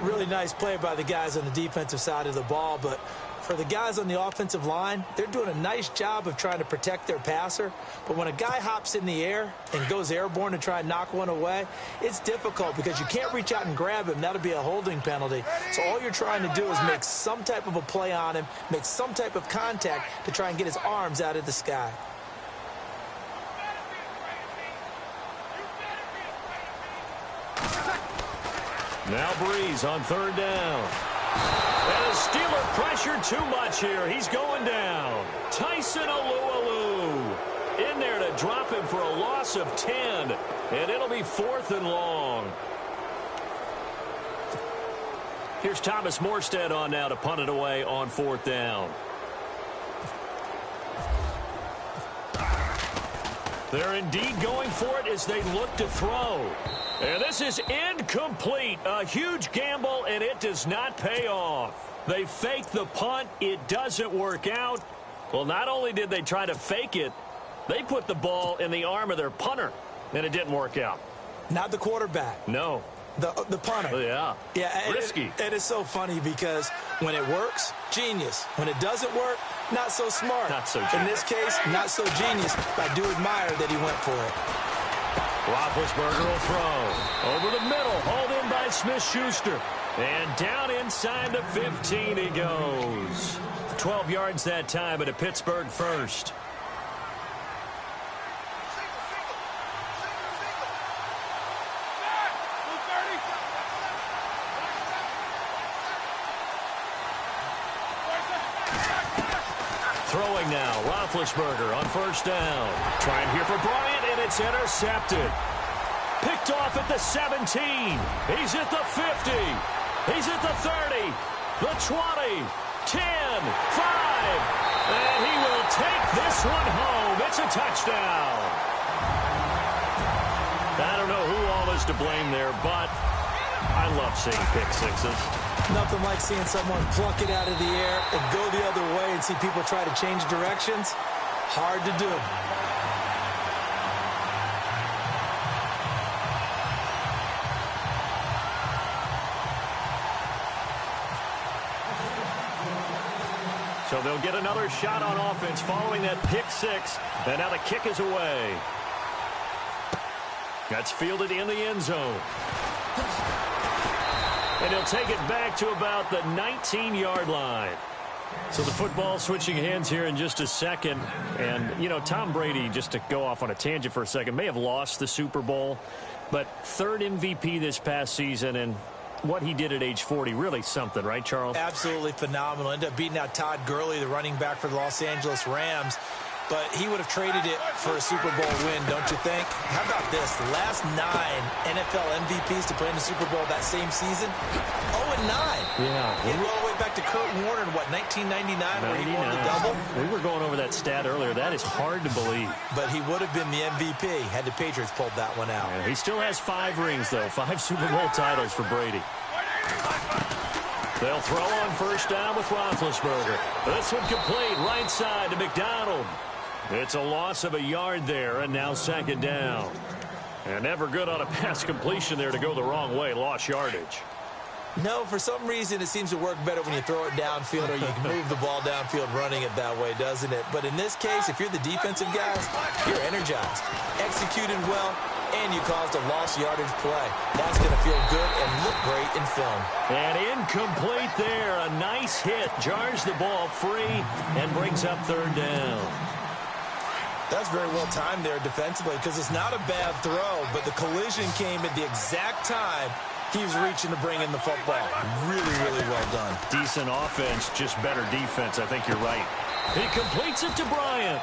Really nice play by the guys on the defensive side of the ball, but for the guys on the offensive line, they're doing a nice job of trying to protect their passer. But when a guy hops in the air and goes airborne to try and knock one away, it's difficult because you can't reach out and grab him. That'll be a holding penalty. So all you're trying to do is make some type of a play on him, make some type of contact to try and get his arms out of the sky. Now Breeze on 3rd down. And a Steeler pressure too much here. He's going down. Tyson Alualu in there to drop him for a loss of 10. And it'll be 4th and long. Here's Thomas Morstead on now to punt it away on 4th down. They're indeed going for it as they look to throw. And this is incomplete. A huge gamble, and it does not pay off. They fake the punt. It doesn't work out. Well, not only did they try to fake it, they put the ball in the arm of their punter, and it didn't work out. Not the quarterback. No. The punter. Yeah. Yeah. Risky. It is so funny because when it works, genius. When it doesn't work, not so smart. Not so genius. In this case, not so genius, but I do admire that he went for it. Roethlisberger will throw. Over the middle, hauled in by Smith-Schuster. And down inside the 15 he goes. 12 yards that time, but a Pittsburgh first. Throwing now, Roethlisberger on first down. Trying here for Bryant, and it's intercepted. Picked off at the 17. He's at the 50. He's at the 30. The 20. 10. 5. And he will take this one home. It's a touchdown. I don't know who all is to blame there, but I love seeing pick sixes. Nothing like seeing someone pluck it out of the air and go the other way and see people try to change directions. Hard to do. So they'll get another shot on offense following that pick six. And now the kick is away. That's fielded in the end zone. And he'll take it back to about the 19-yard line. So the football switching hands here in just a second. And, you know, Tom Brady, just to go off on a tangent for a second, may have lost the Super Bowl. But third MVP this past season, and what he did at age 40, really something, right, Charles? Absolutely phenomenal. Ended up beating out Todd Gurley, the running back for the Los Angeles Rams. But he would have traded it for a Super Bowl win, don't you think? How about this? The last 9 NFL MVPs to play in the Super Bowl that same season, 0-9. Yeah. He went all the way back to Kurt Warner in, what, 1999 where he won the double? We were going over that stat earlier. That is hard to believe. But he would have been the MVP had the Patriots pulled that one out. Yeah, he still has 5 rings, though. 5 Super Bowl titles for Brady. They'll throw on first down with Roethlisberger. This one complete, right side to McDonald. It's a loss of a yard there, and now second down. And never good on a pass completion there to go the wrong way. Lost yardage. No, for some reason it seems to work better when you throw it downfield or you can move the ball downfield running it that way, doesn't it? But in this case, if you're the defensive guys, you're energized, executed well, and you caused a lost yardage play. That's going to feel good and look great in film. And incomplete there. A nice hit. Jars the ball free and brings up third down. That's very well timed there defensively because it's not a bad throw, but the collision came at the exact time he was reaching to bring in the football. Really, really well done. Decent offense, just better defense. I think you're right. He completes it to Bryant.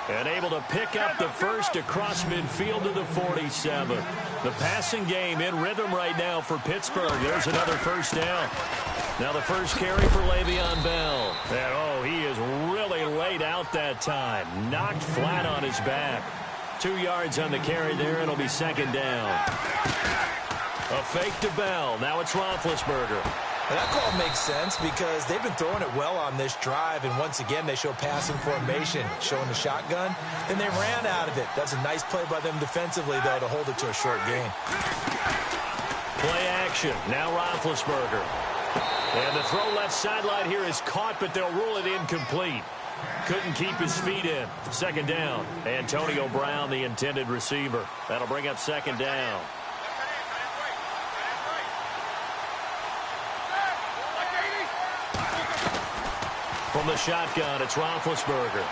And able to pick up the first across midfield to the 47. The passing game in rhythm right now for Pittsburgh. There's another first down. Now the first carry for Le'Veon Bell. And, oh, he is really laid out that time. Knocked flat on his back. 2 yards on the carry there. It'll be second down. A fake to Bell. Now it's Roethlisberger. And that call makes sense because they've been throwing it well on this drive, and once again they show passing formation, showing the shotgun, and they ran out of it. That's a nice play by them defensively, though, to hold it to a short gain. Play action. Now Roethlisberger. And the throw left sideline here is caught, but they'll rule it incomplete. Couldn't keep his feet in. Second down. Antonio Brown, the intended receiver. That'll bring up second down. From the shotgun, it's Roethlisberger.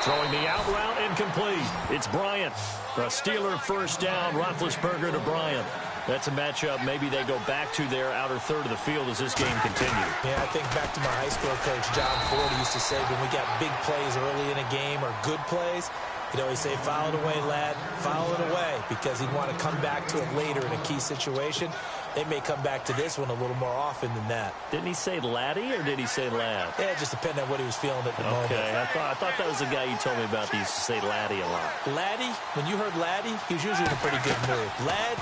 Throwing the out route incomplete. It's Bryant. A Steeler first down. Roethlisberger to Bryant. That's a matchup maybe they go back to their outer third of the field as this game continues. Yeah, I think back to my high school coach, John Ford, used to say when we got big plays early in a game or good plays, he'd always say, foul it away, lad, foul it away, because he'd want to come back to it later in a key situation. They may come back to this one a little more often than that. Didn't he say laddie or did he say lad? Yeah, it just depended on what he was feeling at the moment. Okay, I thought that was the guy you told me about that used to say laddie a lot. Laddie, when you heard laddie, he was usually in a pretty good mood. Lad,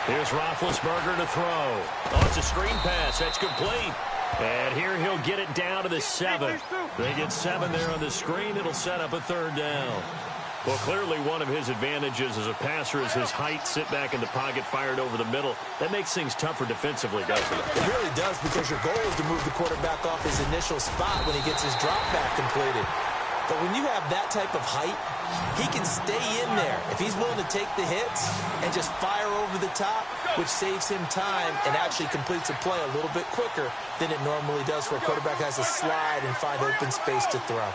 Here's Roethlisberger to throw. Oh, it's a screen pass. That's complete. And here he'll get it down to the 7. They get 7 there on the screen. It'll set up a third down. Well, clearly one of his advantages as a passer is his height. Sit back in the pocket, fired over the middle. That makes things tougher defensively, doesn't it? It really does, because your goal is to move the quarterback off his initial spot when he gets his drop back completed. But when you have that type of height, he can stay in there if he's willing to take the hits and just fire over the top, which saves him time and actually completes a play a little bit quicker than it normally does for a quarterback who has to slide and find open space to throw.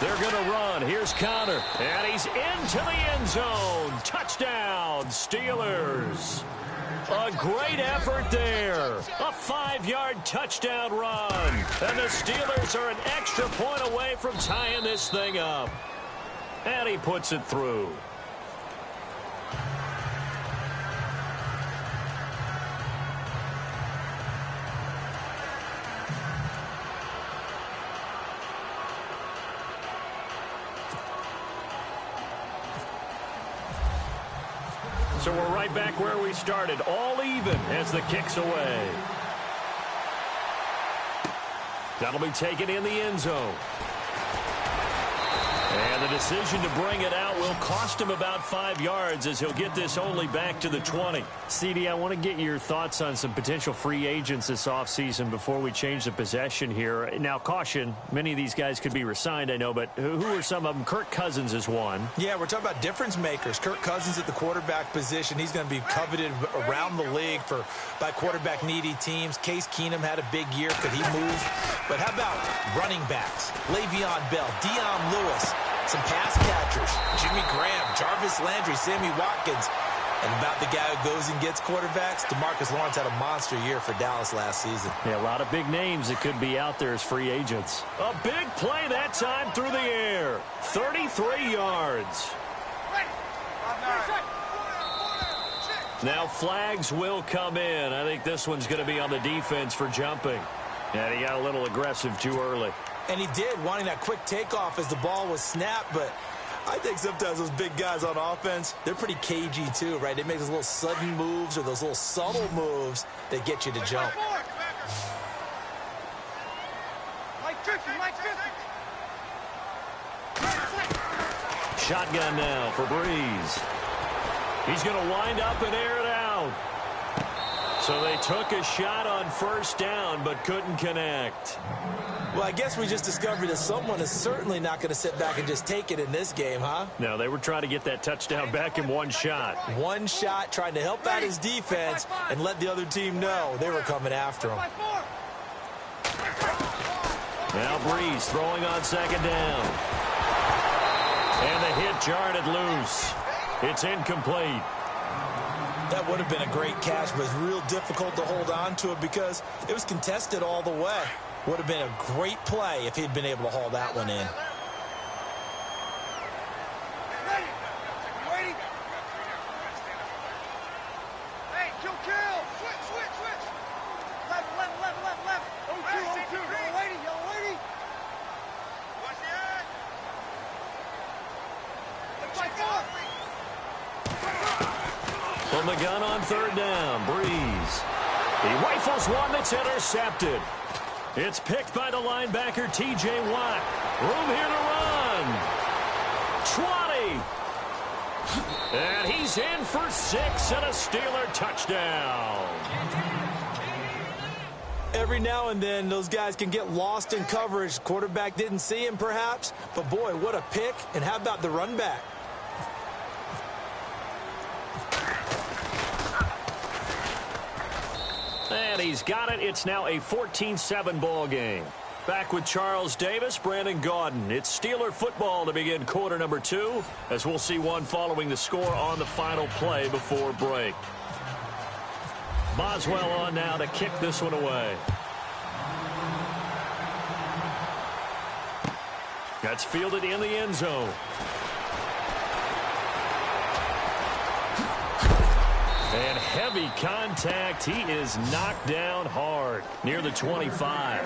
They're going to run. Here's Connor. And he's into the end zone. Touchdown, Steelers. A great effort there. A 5-yard touchdown run. And the Steelers are an extra point away from tying this thing up. And he puts it through. So we're right back where we started, all even as the kick's away. That'll be taken in the end zone. And the decision to bring it out will cost him about 5 yards as he'll get this only back to the 20. CD, I want to get your thoughts on some potential free agents this offseason before we change the possession here. Now, caution, many of these guys could be re-signed, I know, but who are some of them? Kirk Cousins is one. Yeah, we're talking about difference makers. Kirk Cousins at the quarterback position. He's going to be coveted around the league by quarterback-needy teams. Case Keenum had a big year. Could he move? But how about running backs? Le'Veon Bell, Dion Lewis, some pass catchers, Jimmy Graham, Jarvis Landry, Sammy Watkins. And about the guy who goes and gets quarterbacks, DeMarcus Lawrence had a monster year for Dallas last season. Yeah, a lot of big names that could be out there as free agents. A big play that time through the air. 33 yards. Now flags will come in. I think this one's going to be on the defense for jumping. And he got a little aggressive too early. And he did, wanting that quick takeoff as the ball was snapped, but I think sometimes those big guys on offense, they're pretty cagey too, right? They make those little sudden moves or those little subtle moves that get you to jump. Shotgun now for Breeze. He's going to wind up and air it out. So they took a shot on first down but couldn't connect. Well, I guess we just discovered that someone is certainly not going to sit back and just take it in this game, huh? No, they were trying to get that touchdown back in one shot. One shot, trying to help out his defense and let the other team know they were coming after him. Now Breeze throwing on second down. And the hit jarred it loose. It's incomplete. That would have been a great catch, but it's real difficult to hold on to it because it was contested all the way. Would have been a great play if he'd been able to haul that one in. Hey, kill. Switch. Left. 0-2. Yellow lady. Watch the eye. From the gun on third down, Breeze. He rifles one that's intercepted. It's picked by the linebacker, T.J. Watt. Room here to run. 20. And he's in for 6 and a Steeler touchdown. Every now and then, those guys can get lost in coverage. Quarterback didn't see him, perhaps. But, boy, what a pick. And how about the run back? And he's got it. It's now a 14-7 ball game. Back with Charles Davis, Brandon Gaudin. It's Steeler football to begin quarter number 2, as we'll see one following the score on the final play before break. Boswell on now to kick this one away. That's fielded in the end zone. And heavy contact. He is knocked down hard near the 25.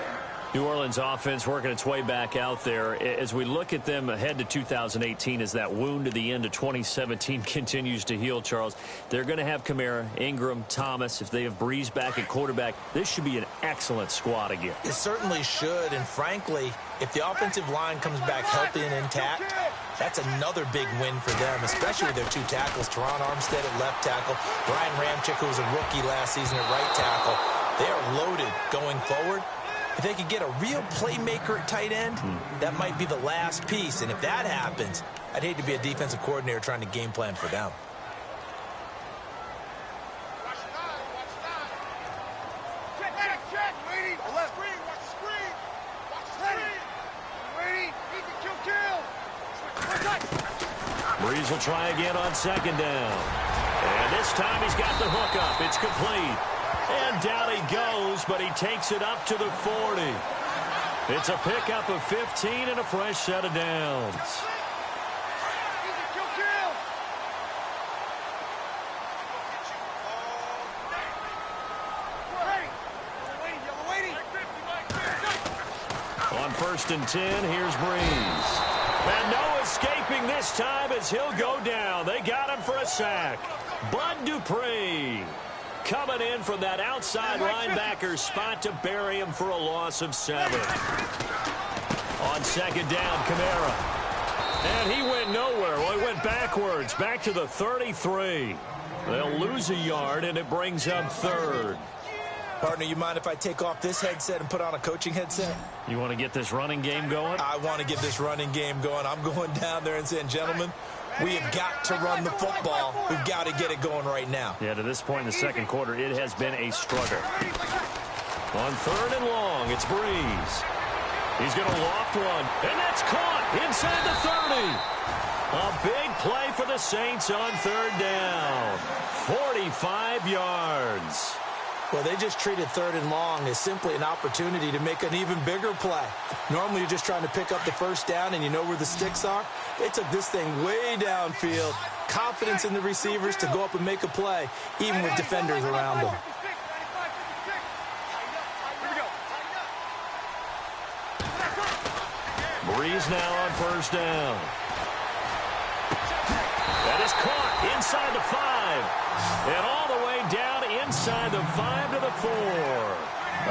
New Orleans offense working its way back out there. As we look at them ahead to 2018, as that wound at the end of 2017 continues to heal, Charles, they're going to have Kamara, Ingram, Thomas. If they have Breeze back at quarterback, this should be an excellent squad again. It certainly should, and frankly, if the offensive line comes back healthy and intact, that's another big win for them, especially with their two tackles, Teron Armstead at left tackle, Brian Ramczyk, who was a rookie last season at right tackle. They are loaded going forward. If they could get a real playmaker at tight end, that might be the last piece, and if that happens, I'd hate to be a defensive coordinator trying to game plan for them. Breeze will try again on second down. And this time he's got the hook up. It's complete. And down he goes, but he takes it up to the 40. It's a pickup of 15 and a fresh set of downs. On 1st and 10, here's Breeze. And no escaping this time as he'll go down. They got him for a sack. Bud Dupree coming in from that outside linebacker spot to bury him for a loss of 7. On second down, Kamara. And he went nowhere. Well, he went backwards, back to the 33. They'll lose a yard, and it brings up 3rd. Partner, you mind if I take off this headset and put on a coaching headset? You want to get this running game going? I want to get this running game going. I'm going down there and saying, gentlemen, we have got to run the football. We've got to get it going right now. Yeah, to this point in the second quarter, it has been a struggle. On 3rd and long, it's Breeze. He's going to loft one, and that's caught inside the 30. A big play for the Saints on 3rd down. 45 yards. Well, they just treated 3rd and long as simply an opportunity to make an even bigger play. Normally, you're just trying to pick up the first down, and you know where the sticks are. They took this thing way downfield. Confidence in the receivers to go up and make a play, even with defenders around them. Breeze now on 1st down. That is caught inside the 5. And all the way down inside the 5 to the 4.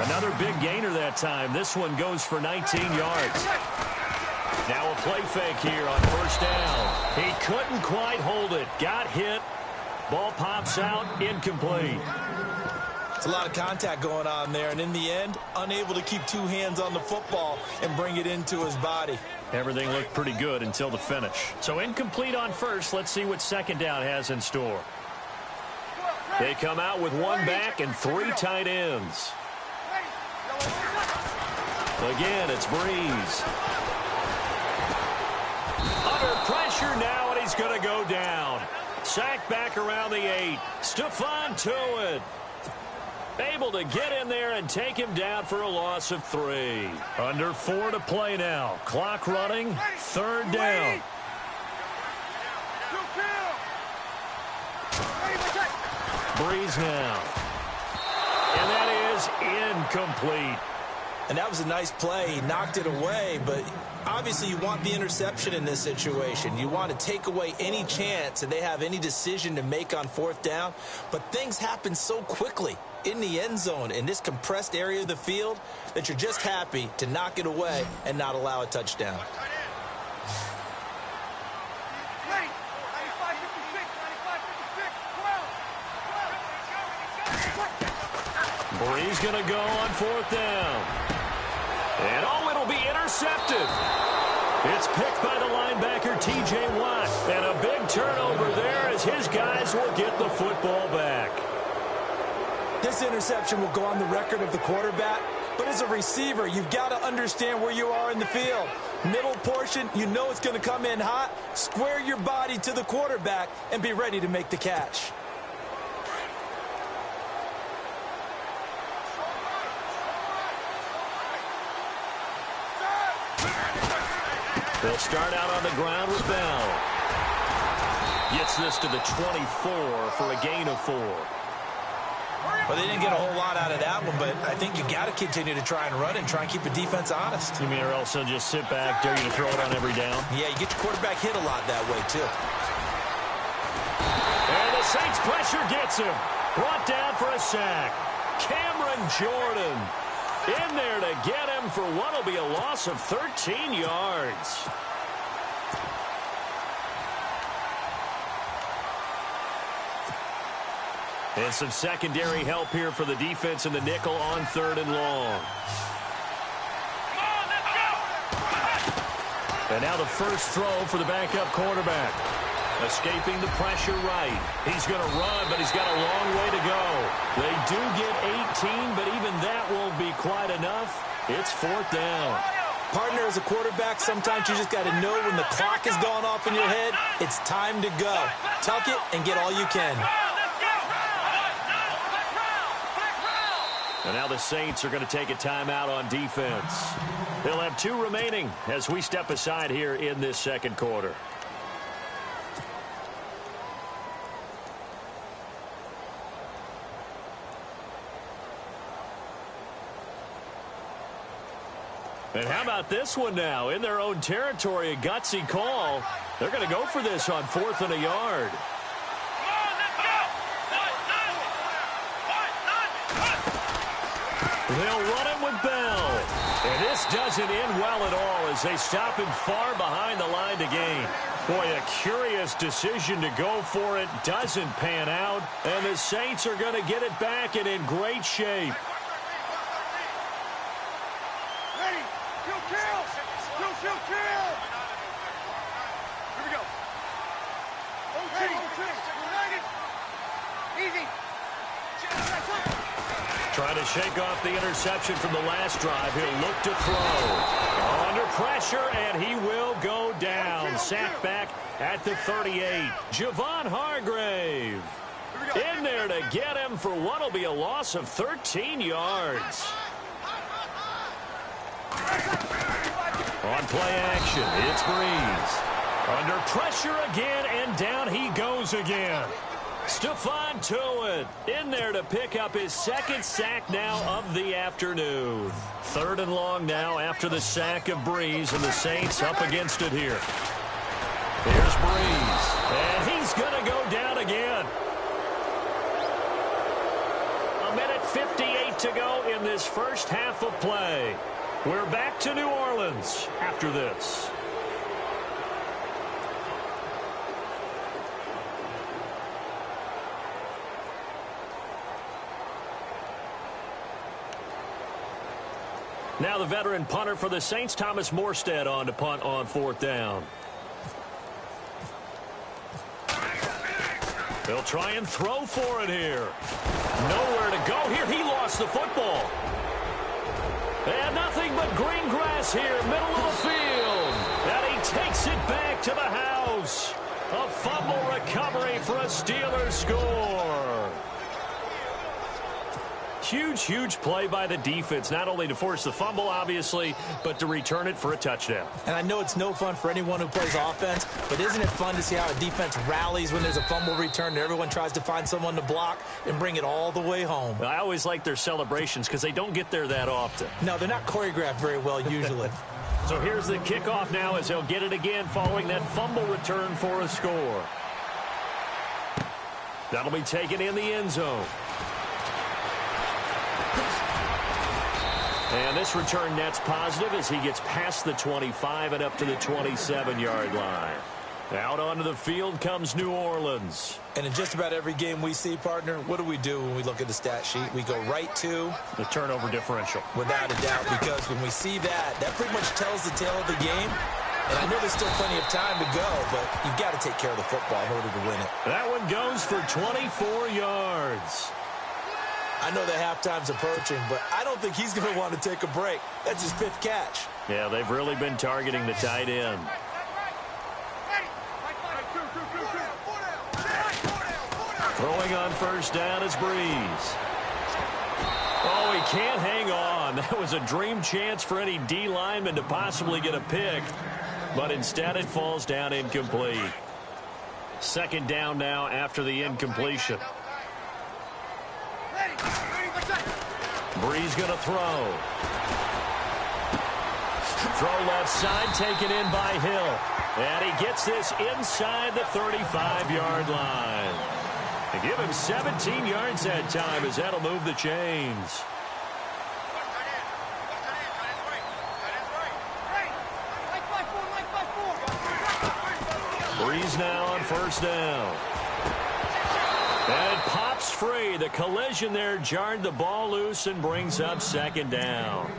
Another big gainer that time. This one goes for 19 yards. Now a play fake here on 1st down. He couldn't quite hold it. Got hit. Ball pops out. Incomplete. It's a lot of contact going on there, and in the end, unable to keep two hands on the football and bring it into his body. Everything looked pretty good until the finish. So incomplete on 1st. Let's see what 2nd down has in store. They come out with 1 back and 3 tight ends. Again, it's Breeze. Under pressure now, and he's going to go down. Sacked back around the 8. Stephon Tuitt able to get in there and take him down for a loss of 3. Under 4 to play now. Clock running. 3rd down. Breeze now. And that is incomplete. And that was a nice play. He knocked it away, but obviously you want the interception in this situation. You want to take away any chance that they have any decision to make on 4th down. But things happen so quickly in the end zone in this compressed area of the field that you're just happy to knock it away and not allow a touchdown. Breeze going to go on 4th down. And it'll be intercepted. It's picked by the linebacker, T.J. Watt. And a big turnover there as his guys will get the football back. This interception will go on the record of the quarterback, but as a receiver, you've got to understand where you are in the field. Middle portion, you know it's going to come in hot. Square your body to the quarterback and be ready to make the catch. They'll start out on the ground with Bell. Gets this to the 24 for a gain of 4. Well, they didn't get a whole lot out of that one, but I think you got to continue to try and run and try and keep the defense honest. You mean or else they'll just sit back, dare you to throw it on every down? Yeah, you get your quarterback hit a lot that way, too. And the Saints pressure gets him. Brought down for a sack. Cameron Jordan in there to get him for what will be a loss of 13 yards. And some secondary help here for the defense in the nickel on 3rd and long. And now the first throw for the backup quarterback. Escaping the pressure right. He's going to run, but he's got a long way to go. They do get 18, but even that won't be quite enough. It's 4th down. Partner, as a quarterback, sometimes you just got to know when the clock has gone off in your head, it's time to go. Tuck it and get all you can. And now the Saints are going to take a timeout on defense. They'll have 2 remaining as we step aside here in this second quarter. And how about this one now? In their own territory, a gutsy call. They're going to go for this on 4th and a yard. They'll run it with Bell. And this doesn't end well at all as they stop him far behind the line to gain. Boy, a curious decision to go for it. Doesn't pan out. And the Saints are going to get it back and in great shape. Ready. Kill. Kill. Here we go. Ready. United. Easy. Trying to shake off the interception from the last drive. He'll look to throw. Under pressure, and he will go down. Sacked back at the 38. Javon Hargrave in there to get him for what will be a loss of 13 yards. On play action, it's Breeze. Under pressure again, and down he goes again. Stephon Tuitt in there to pick up his 2nd sack now of the afternoon. 3rd and long now after the sack of Breeze, and the Saints up against it here. Here's Breeze, and he's going to go down again. 1:58 to go in this first half of play. We're back to New Orleans after this. Now the veteran punter for the Saints, Thomas Morstead, on to punt on 4th down. They'll try and throw for it here. Nowhere to go here. He lost the football. And nothing but green grass here, middle of the field. And he takes it back to the house. A fumble recovery for a Steelers score. Huge play by the defense, not only to force the fumble, obviously, but to return it for a touchdown. And I know it's no fun for anyone who plays offense, but isn't it fun to see how a defense rallies when there's a fumble return and everyone tries to find someone to block and bring it all the way home? I always like their celebrations because they don't get there that often. No, they're not choreographed very well usually. So here's the kickoff now as they'll get it again following that fumble return for a score. That'll be taken in the end zone. And this return net's positive as he gets past the 25 and up to the 27-yard line. Out onto the field comes New Orleans. And in just about every game we see, partner, what do we do when we look at the stat sheet? We go right to the turnover differential. Without a doubt, because when we see that, that pretty much tells the tale of the game. And I know there's still plenty of time to go, but you've got to take care of the football in order to win it. That one goes for 24 yards. I know that halftime's approaching, but I don't think he's going to want to take a break. That's his 5th catch. Yeah, they've really been targeting the tight end. Throwing on first down is Breeze. Oh, he can't hang on. That was a dream chance for any D lineman to possibly get a pick, but instead it falls down incomplete. 2nd down now after the incompletion. Breeze going to throw. Throw left side, taken in by Hill. And he gets this inside the 35-yard line. They give him 17 yards that time as that'll move the chains. Breeze now on first down. And it pops free. The collision there jarred the ball loose and brings up second down.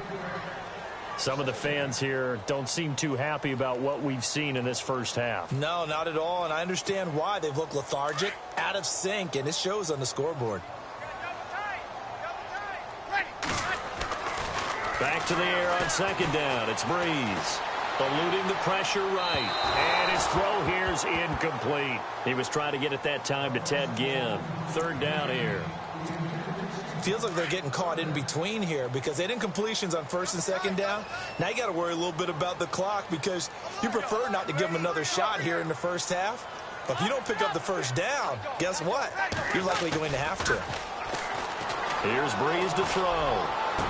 Some of the fans here don't seem too happy about what we've seen in this first half. No, not at all, and I understand why. They've looked lethargic, out of sync, and it shows on the scoreboard. Back to the air on second down. It's Breeze. Eluding the pressure right. And his throw here is incomplete. He was trying to get it that time to Ted Ginn. Third down here. Feels like they're getting caught in between here because they didn't completions on first and second down. Now you got to worry a little bit about the clock because you prefer not to give them another shot here in the first half. But if you don't pick up the first down, guess what? You're likely going to have to. Here's Breeze to throw.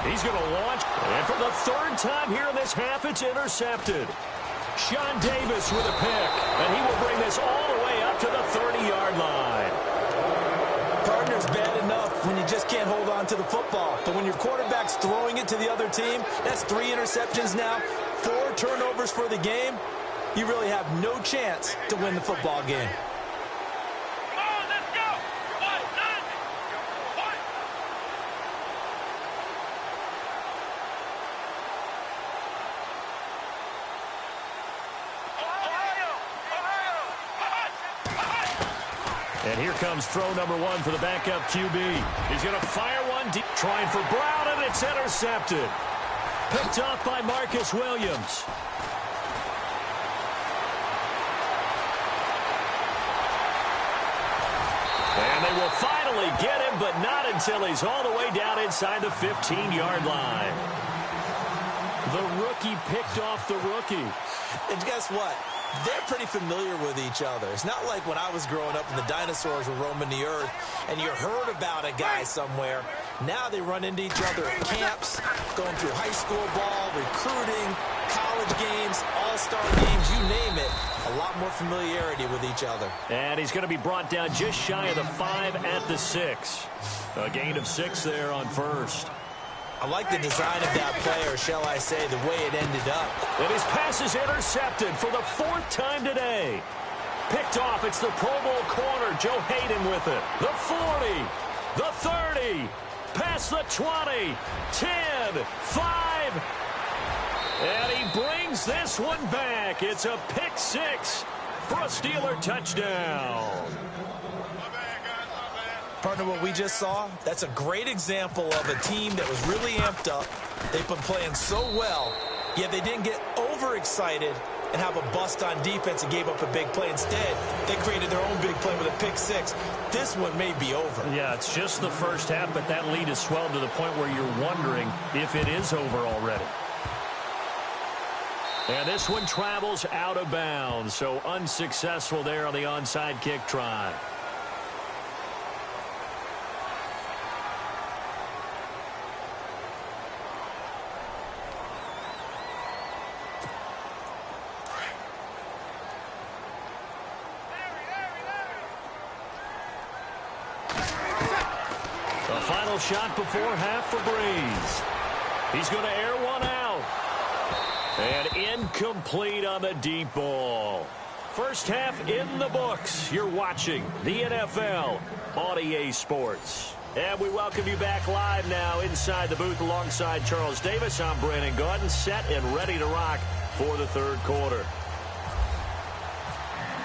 He's going to launch. And for the third time here in this half, it's intercepted. Sean Davis with a pick. And he will bring this all the way up to the 30-yard line. Partner's bad enough when you just can't hold on to the football. But when your quarterback's throwing it to the other team, that's 3 interceptions now, 4 turnovers for the game. You really have no chance to win the football game. And here comes throw number 1 for the backup QB. He's going to fire one deep, trying for Brown, and it's intercepted. Picked off by Marcus Williams. And they will finally get him, but not until he's all the way down inside the 15-yard line. The rookie picked off the rookie. And guess what? They're pretty familiar with each other. It's not like when I was growing up and the dinosaurs were roaming the earth and you heard about a guy somewhere. Now they run into each other at camps, going through high school ball, recruiting, college games, all-star games, you name it. A lot more familiarity with each other. And he's going to be brought down just shy of the 5 at the 6. A gain of 6 there on first. I like the design of that play, or shall I say, the way it ended up. And his pass is intercepted for the 4th time today. Picked off. It's the Pro Bowl corner, Joe Hayden with it. The 40, the 30, past the 20, 10, 5. And he brings this one back. It's a pick 6 for a Steeler touchdown. Partner, what we just saw, that's a great example of a team that was really amped up. They've been playing so well, yet they didn't get overexcited and have a bust on defense and gave up a big play. Instead, they created their own big play with a pick 6. This one may be over. Yeah, it's just the first half, but that lead has swelled to the point where you're wondering if it is over already. And this one travels out of bounds, so unsuccessful there on the onside kick try. Final shot before half for Breeze. He's going to air one out. And incomplete on the deep ball. First half in the books. You're watching the NFL on EA Sports. And we welcome you back live now inside the booth alongside Charles Davis. I'm Brandon Gaudin, set and ready to rock for the third quarter.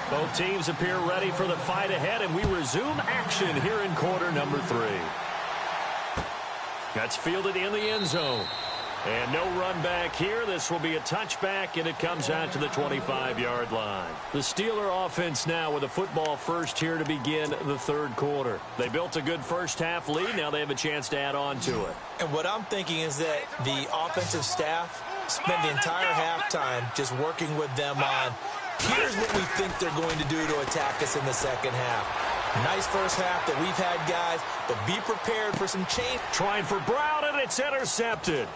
Both teams appear ready for the fight ahead, and we resume action here in quarter number 3. That's fielded in the end zone. And no run back here. This will be a touchback, and it comes out to the 25-yard line. The Steeler offense now with a football first here to begin the third quarter. They built a good first-half lead. Now they have a chance to add on to it. And what I'm thinking is that the offensive staff spent the entire halftime just working with them on, here's what we think they're going to do to attack us in the second half. Nice first half that we've had, guys, but be prepared for some change. Trying for Brown, and it's intercepted.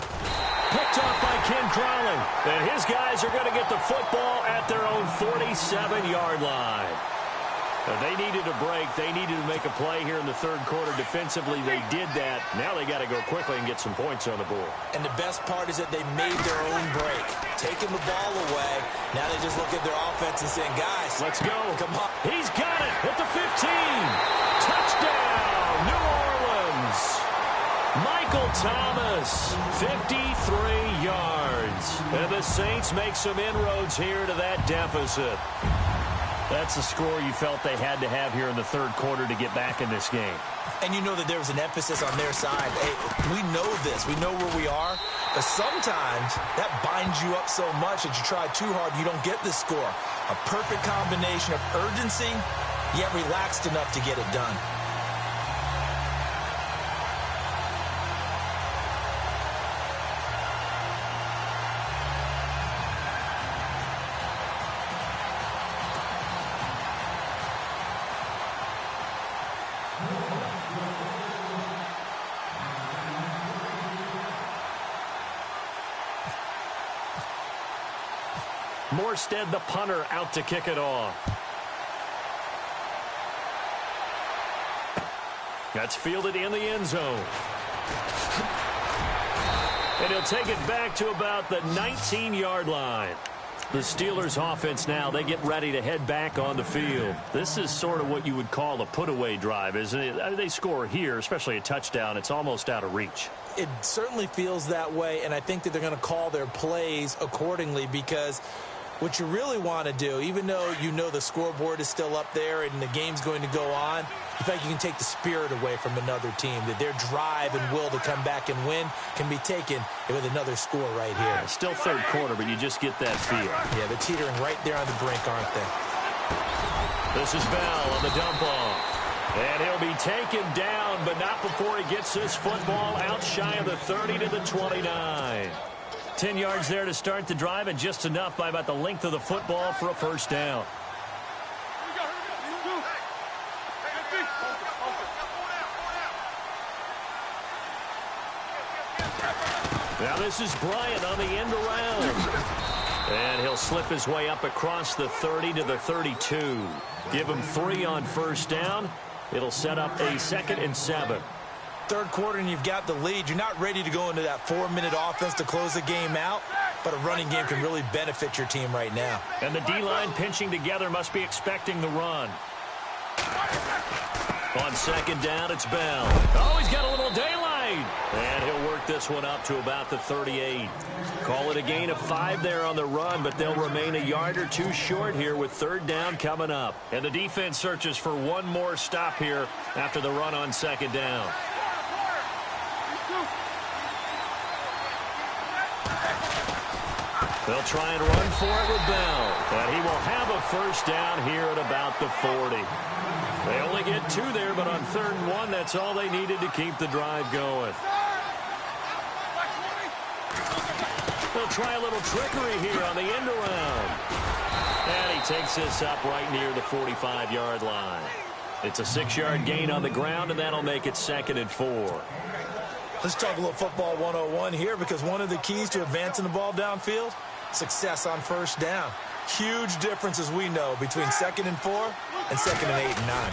Picked off by Ken Crowley. And his guys are going to get the football at their own 47-yard line. They needed a break. They needed to make a play here in the third quarter. Defensively, they did that. Now they got to go quickly and get some points on the board. And the best part is that they made their own break. Taking the ball away. Now they just look at their offense and saying, guys, let's go. Come on. He's got it at the 15. Touchdown, New Orleans. Michael Thomas, 53 yards. And the Saints make some inroads here to that deficit. That's the score you felt they had to have here in the third quarter to get back in this game. And you know that there was an emphasis on their side. Hey, we know this. We know where we are. But sometimes that binds you up so much that you try too hard, you don't get the score. A perfect combination of urgency, yet relaxed enough to get it done. Morstead, the punter, out to kick it off. That's fielded in the end zone. And he'll take it back to about the 19-yard line. The Steelers offense now, they get ready to head back on the field. This is sort of what you would call a put-away drive, isn't it? I mean, they score here, especially a touchdown. It's almost out of reach. It certainly feels that way, and I think that they're going to call their plays accordingly because what you really want to do, even though you know the scoreboard is still up there and the game's going to go on, in fact, you can take the spirit away from another team, that their drive and will to come back and win can be taken with another score right here. Yeah, still third quarter, but you just get that feel. Yeah, they're teetering right there on the brink, aren't they? This is Bell on the dump off. And he'll be taken down, but not before he gets this football out shy of the 30 to the 29. 10 yards there to start the drive, and just enough by about the length of the football for a first down. Now this is Bryant on the end around. And he'll slip his way up across the 30 to the 32. Give him 3 on first down. It'll set up a 2nd and 7. Third quarter and you've got the lead. You're not ready to go into that 4-minute offense to close the game out, but a running game can really benefit your team right now. And the D-line pinching together must be expecting the run. On second down, it's Bell. Oh, he's got a little daylight. And he'll work this one up to about the 38. Call it a gain of 5 there on the run, but they'll remain a yard or 2 short here with third down coming up. And the defense searches for one more stop here after the run on second down. They'll try and run for it with Bell. And he will have a first down here at about the 40. They only get 2 there, but on 3rd and 1, that's all they needed to keep the drive going. They'll try a little trickery here on the end around. And he takes this up right near the 45-yard line. It's a 6-yard gain on the ground, and that'll make it 2nd and 4. Let's talk a little football 101 here, because one of the keys to advancing the ball downfield, success on first down. Huge difference, as we know, between 2nd and 4 and 2nd and 8 and 9.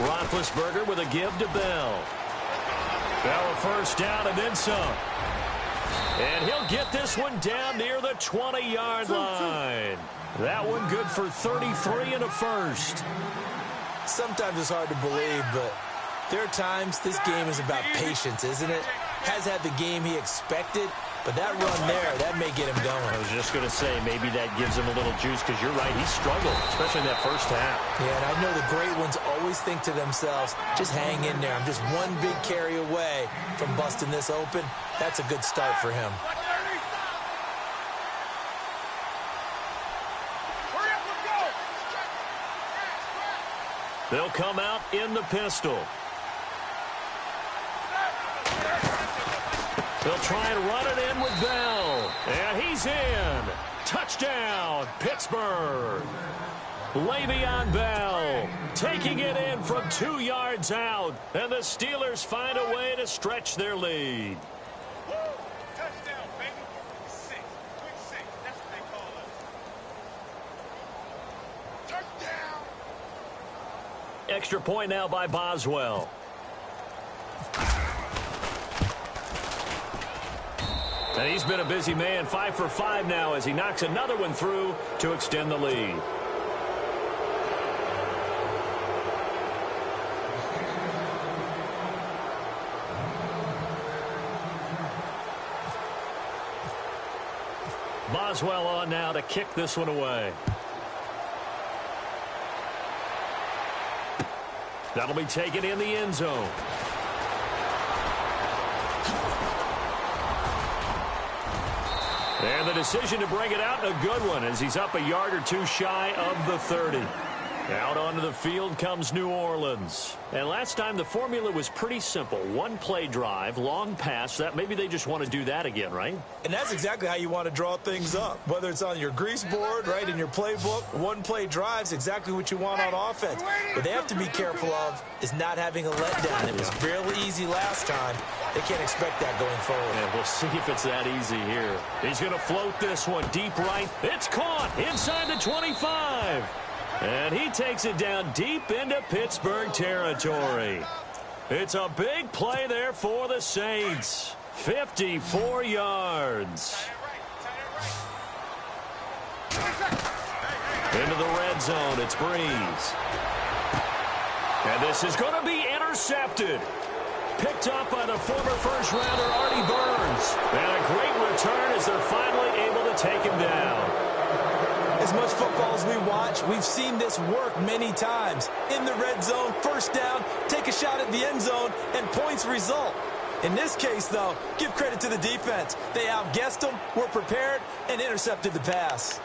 Roethlisberger with a give to Bell. Bell a first down and then some. And he'll get this one down near the 20-yard line. That one good for 33 and a first. Sometimes it's hard to believe, but there are times this game is about patience, isn't it? Has had the game he expected, but that run there, that may get him going. I was just going to say, maybe that gives him a little juice, because you're right, he struggled, especially in that first half. Yeah, and I know the great ones always think to themselves, just hang in there. I'm just one big carry away from busting this open. That's a good start for him. They'll come out in the pistol. They'll try and run it in with Bell. And he's in. Touchdown, Pittsburgh. Le'Veon Bell taking it in from 2 yards out. And the Steelers find a way to stretch their lead. Touchdown, baby. 6. Quick 6. That's what they call us. Touchdown. extra point now by Boswell. And he's been a busy man, 5 for 5 now as he knocks another one through to extend the lead. Boswell on now to kick this one away. That'll be taken in the end zone. And the decision to bring it out, a good one, as he's up a yard or two shy of the 30. Out onto the field comes New Orleans. And last time the formula was pretty simple. One play drive, long pass. That maybe they just want to do that again, right? And that's exactly how you want to draw things up. Whether it's on your grease board, right, in your playbook, one play drive's exactly what you want on offense. What they have to be careful of is not having a letdown. It was fairly easy last time. They can't expect that going forward. And we'll see if it's that easy here. He's going to float this one deep right. It's caught inside the 25. And he takes it down deep into Pittsburgh territory. It's a big play there for the Saints. 54 yards. Into the red zone, it's Breeze. And this is going to be intercepted. Picked up by the former first-rounder Artie Burns. And a great return as they're finally able to take him down. As much football as we watch, we've seen this work many times. In the red zone, first down, take a shot at the end zone, and points result. In this case, though, give credit to the defense. They outguessed them, were prepared, and intercepted the pass.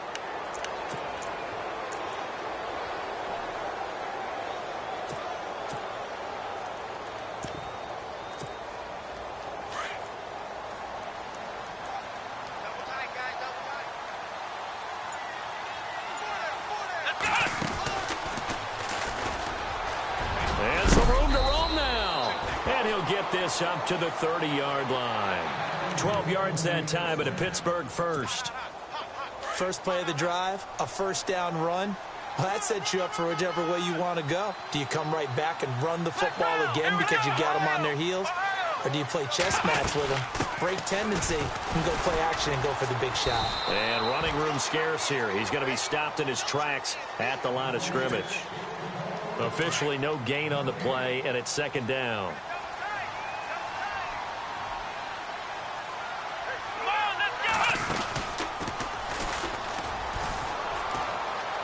This up to the 30-yard line. 12 yards that time, but a Pittsburgh first. First play of the drive, a first down run. Well, that sets you up for whichever way you want to go. Do you come right back and run the football again because you got them on their heels? Or do you play chess match with them, break tendency, and go play action and go for the big shot? And running room scarce here. He's going to be stopped in his tracks at the line of scrimmage. Officially no gain on the play, and it's second down.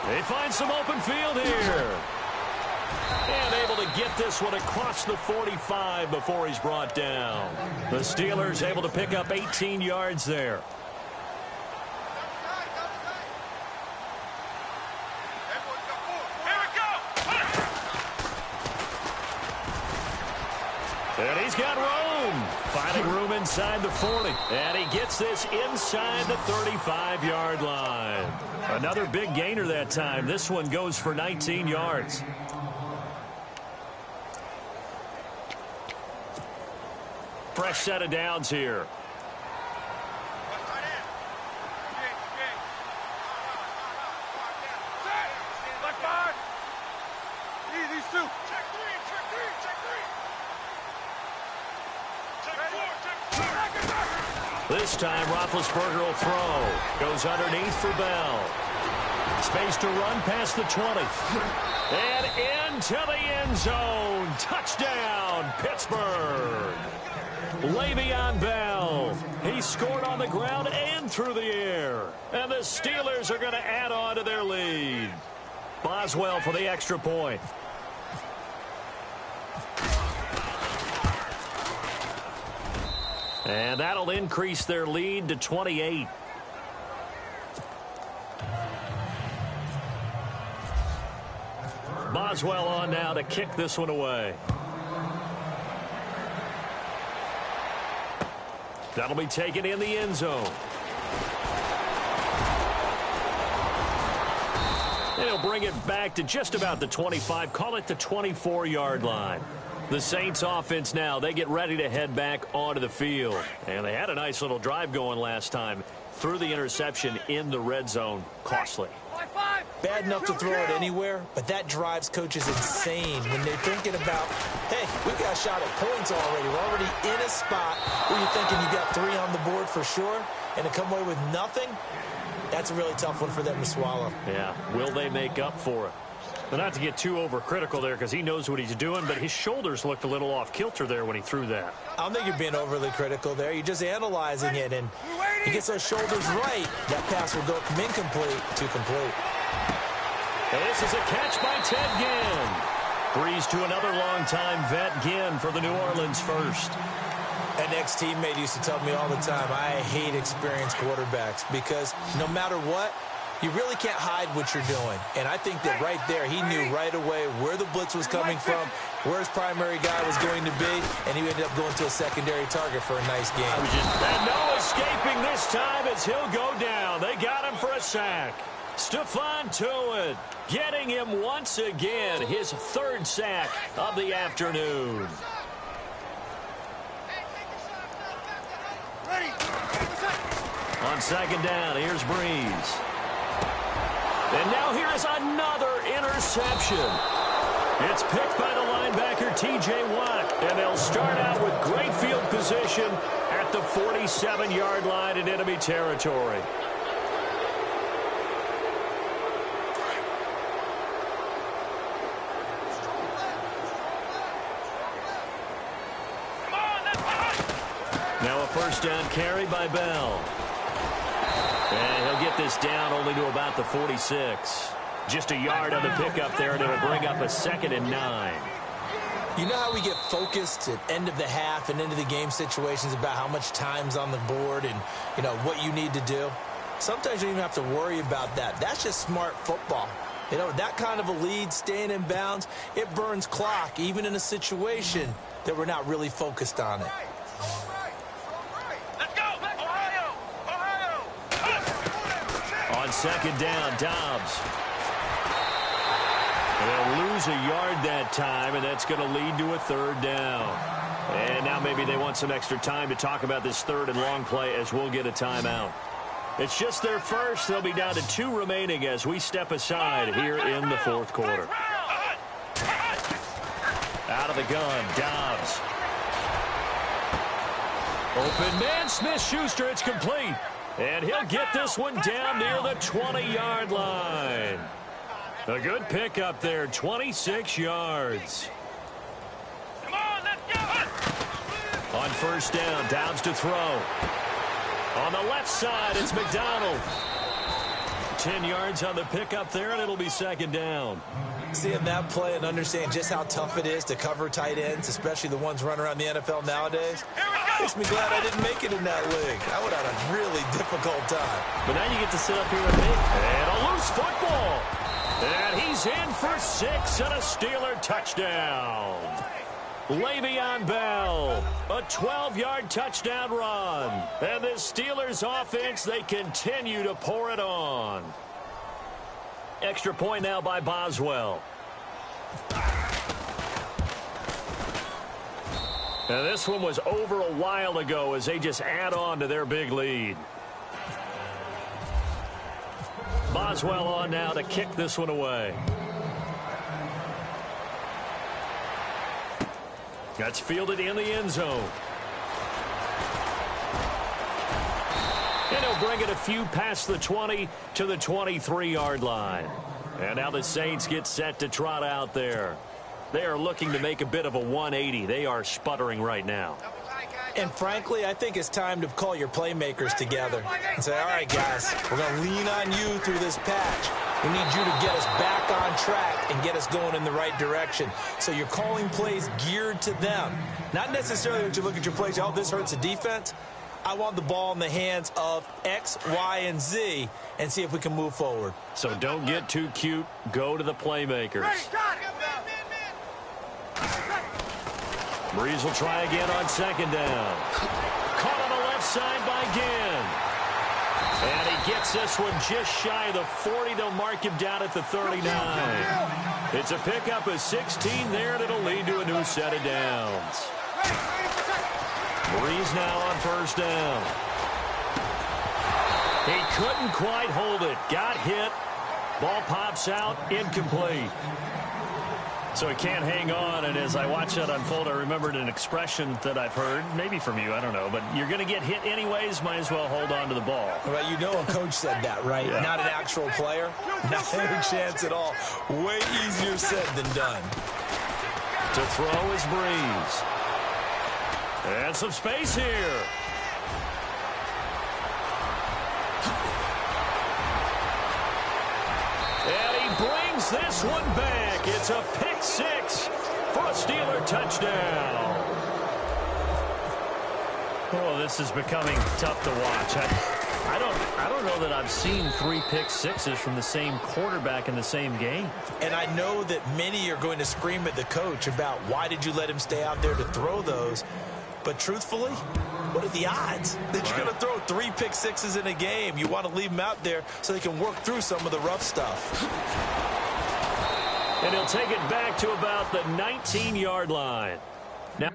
They find some open field here. And able to get this one across the 45 before he's brought down. The Steelers able to pick up 18 yards there. And he's got room. Finding room inside the 40. And he gets this inside the 35-yard line. Another big gainer that time. This one goes for 19 yards. Fresh set of downs here. This time, Roethlisberger will throw. Goes underneath for Bell. Space to run past the 20. And into the end zone. Touchdown, Pittsburgh. Le'Veon Bell. He scored on the ground and through the air. And the Steelers are going to add on to their lead. Boswell for the extra point. And that'll increase their lead to 28. Boswell on now to kick this one away. That'll be taken in the end zone. And he'll bring it back to just about the 25. Call it the 24-yard line. The Saints offense now, they get ready to head back onto the field. And they had a nice little drive going last time. Through the interception in the red zone. Costly. bad enough to throw it anywhere, but that drives coaches insane when they're thinking about, hey, we got a shot at points already. We're already in a spot where you're thinking you got 3 on the board for sure, and to come away with nothing, that's a really tough one for them to swallow. Yeah, will they make up for it? But not to get too overcritical there because he knows what he's doing, but his shoulders looked a little off kilter there when he threw that. I don't think you're being overly critical there. You're just analyzing it, and he gets those shoulders right. That pass will go from incomplete to complete. This is a catch by Ted Ginn. Breeze to another longtime vet, Ginn, for the New Orleans first. An ex-teammate used to tell me all the time, I hate experienced quarterbacks because no matter what, you really can't hide what you're doing. And I think that right there, he knew right away where the blitz was coming from, where his primary guy was going to be, and he ended up going to a secondary target for a nice game. And no escaping this time as he'll go down. They got him for a sack. Stephon Tuitt getting him once again, his 3rd sack of the afternoon. On 2nd down, here's Breeze. And now here is another interception. It's picked by the linebacker, T.J. Watt. And they'll start out with great field position at the 47-yard line in enemy territory. Now a 1st down carry by Bell. And he'll get this down only to about the 46. Just a yard on the pickup there, and it'll bring up a 2nd and 9. You know how we get focused at end of the half and into the game situations about how much time's on the board and, you know, what you need to do? Sometimes you don't even have to worry about that. That's just smart football. You know, that kind of a lead, staying in bounds, it burns clock, even in a situation that we're not really focused on it. On 2nd down, Dobbs. They'll lose a yard that time, and that's going to lead to a 3rd down. And now maybe they want some extra time to talk about this 3rd and long play as we'll get a timeout. It's just their first. They'll be down to 2 remaining as we step aside here in the 4th quarter. Out of the gun, Dobbs. Open man, Smith-Schuster, it's complete. And he'll get this one down near the 20-yard line. A good pickup there, 26 yards. Come on, let's go. On 1st down, Dobbs to throw. On the left side, it's McDonald. 10 yards on the pickup there, and it'll be 2nd down. Seeing that play and understanding just how tough it is to cover tight ends, especially the ones running around the NFL nowadays, makes me glad I didn't make it in that league. I would have had a really difficult time. But now you get to sit up here with me. And a loose football. And he's in for 6 and a Steeler touchdown. Le'Veon Bell, a 12-yard touchdown run. And the Steelers offense, they continue to pour it on. Extra point now by Boswell. Now this one was over a while ago as they just add on to their big lead. Boswell on now to kick this one away. That's fielded in the end zone. And he'll bring it a few past the 20 to the 23-yard line. And now the Saints get set to trot out there. They are looking to make a bit of a 180. They are sputtering right now. And frankly, I think it's time to call your playmakers together and say, all right, guys, we're going to lean on you through this patch. We need you to get us back on track and get us going in the right direction. So you're calling plays geared to them. Not necessarily when you look at your plays, oh, this hurts the defense. I want the ball in the hands of X, Y, and Z and see if we can move forward. So don't get too cute. Go to the playmakers. Breeze will try again on 2nd down. Caught on the left side by Ginn. And he gets this one just shy of the 40. They'll mark him down at the 39. It's a pickup of 16 there, and it'll lead to a new set of downs. Breeze now on 1st down. He couldn't quite hold it. Got hit. Ball pops out, incomplete. So he can't hang on, and as I watch that unfold, I remembered an expression that I've heard, maybe from you, I don't know, but you're going to get hit anyways, might as well hold on to the ball. Well, you know a coach said that, right? Yeah. Not an actual player. Not any chance at all. Way easier said than done. To throw is Breeze. And some space here. And he brings this one back. It's a pick six for a Steeler touchdown. Oh, this is becoming tough to watch. I don't know that I've seen 3 pick sixes from the same quarterback in the same game. And I know that many are going to scream at the coach about why did you let him stay out there to throw those. But truthfully, what are the odds that you're going to throw 3 pick sixes in a game? You want to leave them out there so they can work through some of the rough stuff. And he'll take it back to about the 19-yard line. Now,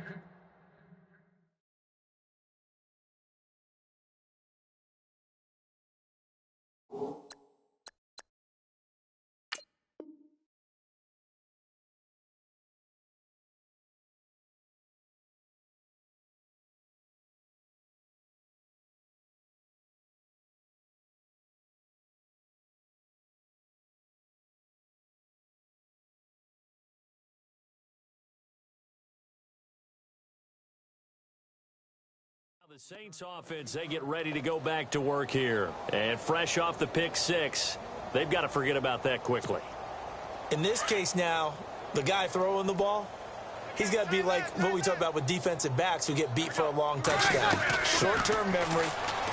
the Saints offense, they get ready to go back to work here. And fresh off the pick six, they've got to forget about that quickly. In this case now, the guy throwing the ball, he's got to be like what we talk about with defensive backs who get beat for a long touchdown. Short-term memory,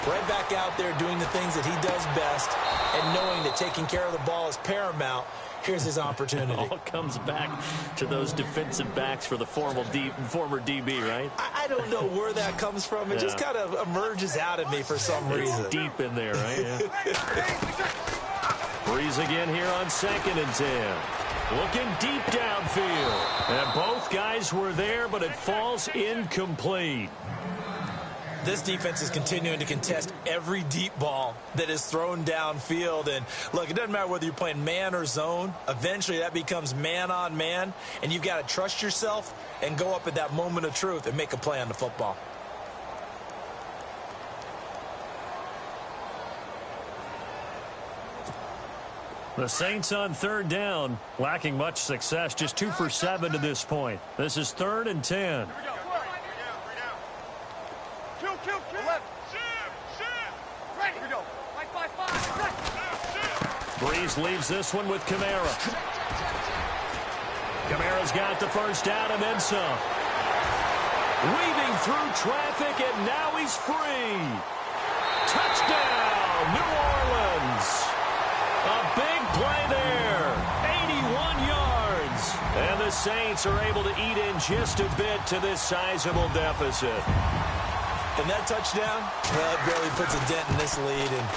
right back out there doing the things that he does best, and knowing that taking care of the ball is paramount. Here's his opportunity. It all comes back to those defensive backs for the former DB, right? I don't know where that comes from. It just kind of emerges out of me for some reason. It's deep in there, right? Yeah. Breeze again here on 2nd and 10. Looking deep downfield. And both guys were there, but it falls incomplete. This defense is continuing to contest every deep ball that is thrown downfield. And, look, it doesn't matter whether you're playing man or zone. Eventually, that becomes man-on-man, and you've got to trust yourself and go up at that moment of truth and make a play on the football. The Saints on 3rd down, lacking much success, just 2 for 7 to this point. This is 3rd and 10. Breeze leaves this one with Kamara. Kamara's got the first down and then some. Weaving through traffic, and now he's free. Touchdown, New Orleans. A big play there. 81 yards. And the Saints are able to eat in just a bit to this sizable deficit. And that touchdown, well, it barely puts a dent in this lead. And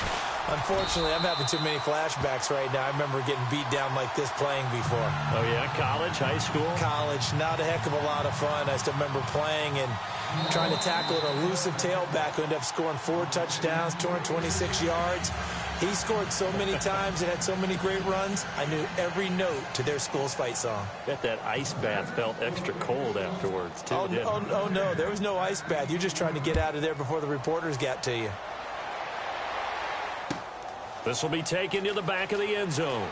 unfortunately, I'm having too many flashbacks right now. I remember getting beat down like this playing before. Oh, yeah? College, high school? College. Not a heck of a lot of fun. I still remember playing and trying to tackle an elusive tailback who ended up scoring 4 touchdowns, 226 yards. He scored so many times and had so many great runs, I knew every note to their school's fight song. Bet that ice bath felt extra cold afterwards, too, oh, no, there was no ice bath. You're just trying to get out of there before the reporters got to you. This will be taken to the back of the end zone.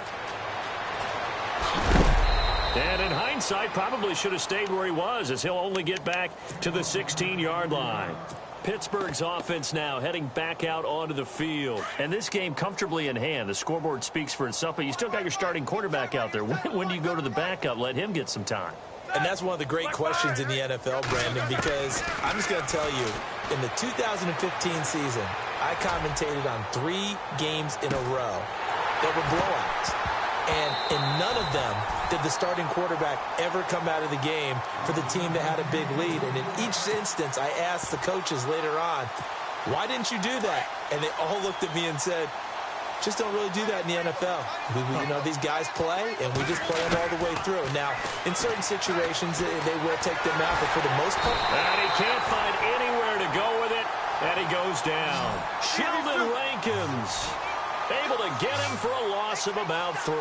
And in hindsight, probably should have stayed where he was, as he'll only get back to the 16-yard line. Pittsburgh's offense now heading back out onto the field. And this game comfortably in hand. The scoreboard speaks for itself, but you still got your starting quarterback out there. When do you go to the backup? Let him get some time. And that's one of the great questions in the NFL, Brandon, because I'm just going to tell you, in the 2015 season, I commentated on 3 games in a row that were blowouts. And in none of them did the starting quarterback ever come out of the game for the team that had a big lead. And in each instance, I asked the coaches later on, why didn't you do that? And they all looked at me and said, just don't really do that in the NFL. You know, these guys play, and we just play them all the way through. Now, in certain situations, they will take them out, but for the most part. And he can't find anywhere to go with it, and he goes down. Sheldon Rankins Able to get him for a loss of about 3.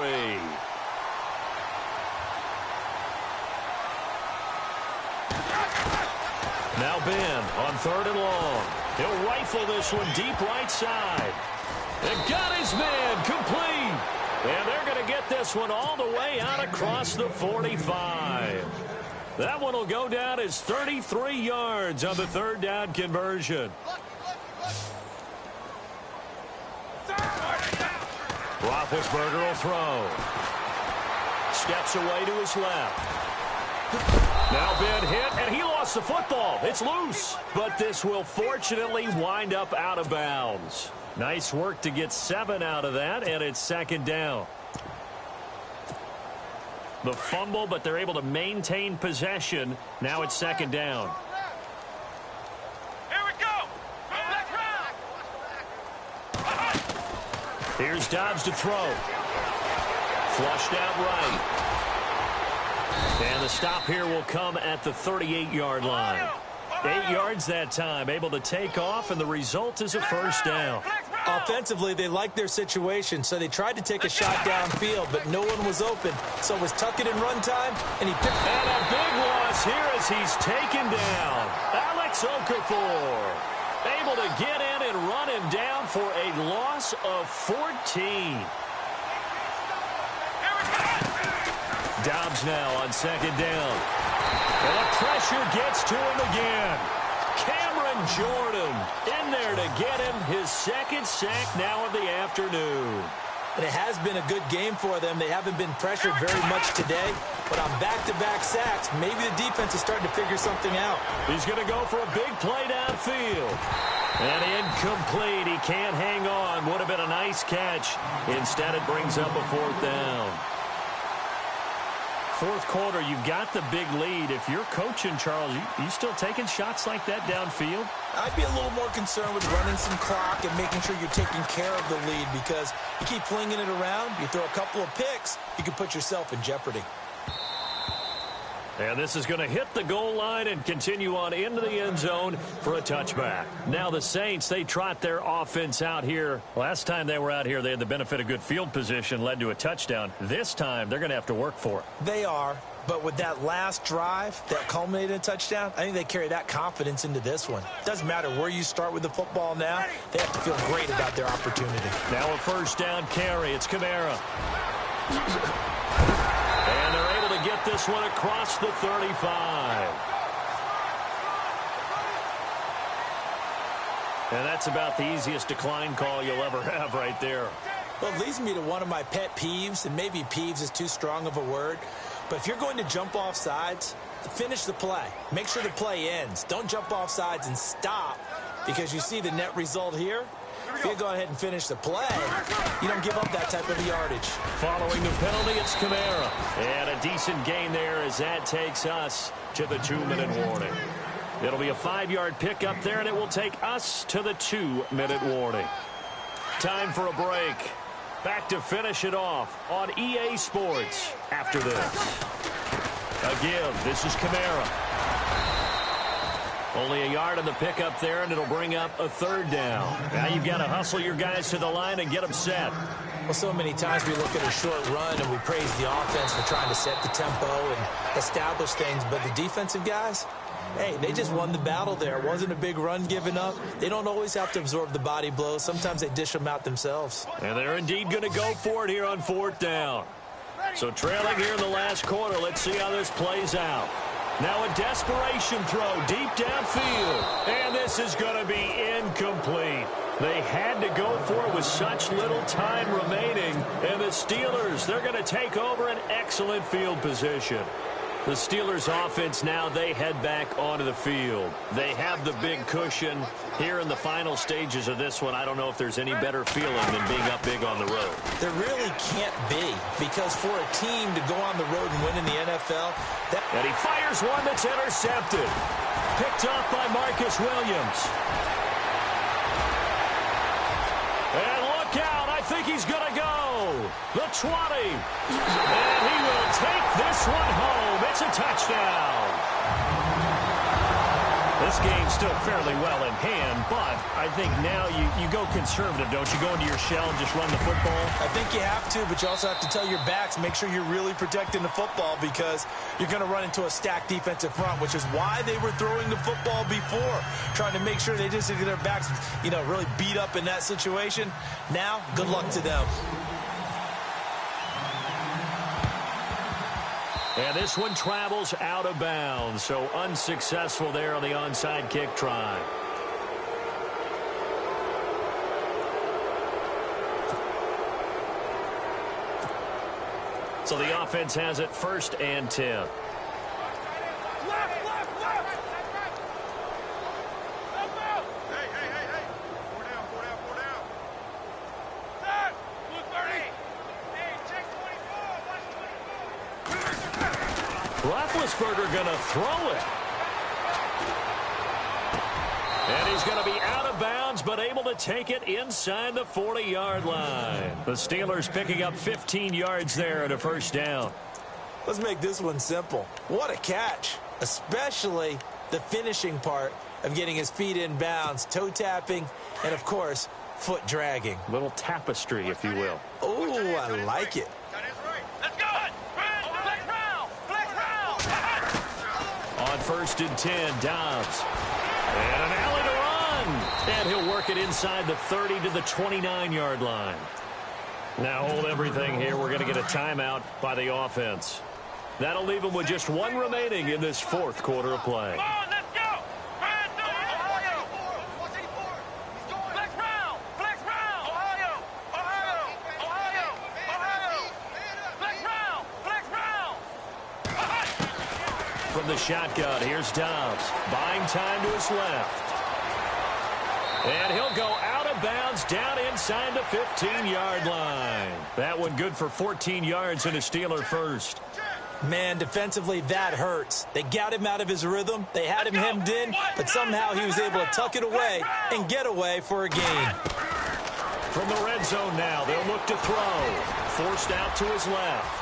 Now Ben on 3rd and long. He'll rifle this one deep right side. And got his man complete. And they're going to get this one all the way out across the 45. That one will go down as 33 yards on the 3rd down conversion. Roethlisberger will throw. Steps away to his left. Now Ben hit, and he lost the football. It's loose, but this will fortunately wind up out of bounds. Nice work to get 7 out of that, and it's 2nd down. The fumble, but they're able to maintain possession. Now it's 2nd down. Here we go. Here's Dobbs to throw. Flushed out right. And the stop here will come at the 38-yard line. 8 yards that time, able to take off, and the result is a 1st down. Offensively, they liked their situation, so they tried to take a shot downfield, but no one was open. So it was tuck it in run time, and he picked. And a big loss here as he's taken down. Alex Okafor able to get in and run him down for a loss of 14. Dobbs now on 2nd down. And the pressure gets to him again. Cameron Jordan in there to get him his 2nd sack now of the afternoon. And it has been a good game for them. They haven't been pressured very much today, but on back-to-back sacks, maybe the defense is starting to figure something out. He's going to go for a big play downfield. And incomplete. He can't hang on. Would have been a nice catch. Instead, it brings up a 4th down. 4th quarter, you've got the big lead. If you're coaching, Charles, you still taking shots like that downfield? I'd be a little more concerned with running some clock and making sure you're taking care of the lead, because you keep flinging it around, you throw a couple of picks, you can put yourself in jeopardy. And this is going to hit the goal line and continue on into the end zone for a touchback. Now the Saints, they trot their offense out here. Last time they were out here, they had the benefit of good field position, led to a touchdown. This time, they're going to have to work for it. They are, but with that last drive that culminated in a touchdown, I think they carry that confidence into this one. Doesn't matter where you start with the football now, they have to feel great about their opportunity. Now a 1st down carry. It's Kamara. And they're able to get this one across the 35. And that's about the easiest decline call you'll ever have right there. Well, it leads me to one of my pet peeves, and maybe peeves is too strong of a word, but if you're going to jump off sides, finish the play. Make sure the play ends. Don't jump off sides and stop, because you see the net result here. If you go ahead and finish the play, you don't give up that type of yardage. Following the penalty, it's Kamara. And a decent gain there as that takes us to the 2-minute warning. It'll be a 5-yard pickup there, and it will take us to the 2-minute warning. Time for a break. Back to finish it off on EA Sports after this. A give. This is Kamara. Only a yard on the pickup there, and it'll bring up a 3rd down. Now you've got to hustle your guys to the line and get them set. Well, so many times we look at a short run and we praise the offense for trying to set the tempo and establish things, but the defensive guys, hey, they just won the battle there. It wasn't a big run given up. They don't always have to absorb the body blows. Sometimes they dish them out themselves. And they're indeed going to go for it here on 4th down. So trailing here in the last quarter, let's see how this plays out. Now a desperation throw deep downfield. And this is going to be incomplete. They had to go for it with such little time remaining. And the Steelers, they're going to take over an excellent field position. The Steelers offense now, they head back onto the field. They have the big cushion. Here in the final stages of this one, I don't know if there's any better feeling than being up big on the road. There really can't be, because for a team to go on the road and win in the NFL... And he fires one that's intercepted. Picked off by Marcus Williams. And look out, I think he's going to go. The 20. And he will take this one home. It's a touchdown. This game's still fairly well in hand, but I think now you go conservative, don't you? Go into your shell and just run the football? I think you have to, but you also have to tell your backs, make sure you're really protecting the football because you're going to run into a stacked defensive front, which is why they were throwing the football before, trying to make sure they just get their backs, really beat up in that situation. Now, good luck to them. And this one travels out of bounds, so unsuccessful there on the onside kick try. So the offense has it 1st and 10. Roethlisberger going to throw it. And he's going to be out of bounds, but able to take it inside the 40-yard line. The Steelers picking up 15 yards there at a 1st down. Let's make this one simple. What a catch, especially the finishing part of getting his feet in bounds, toe tapping, and, of course, foot dragging. Little tapestry, if you will. Oh, I like it. On 1st and 10, Dobbs. And an alley to run. And he'll work it inside the 30 to the 29-yard line. Now hold everything here. We're going to get a timeout by the offense. That'll leave them with just one remaining in this 4th quarter of play. From the shotgun, here's Dobbs. Buying time to his left. And he'll go out of bounds down inside the 15-yard line. That one good for 14 yards and a Steeler 1st. Man, defensively, that hurts. They got him out of his rhythm. They had him hemmed in, but somehow he was able to tuck it away and get away for a gain. From the red zone now, they'll look to throw. Forced out to his left.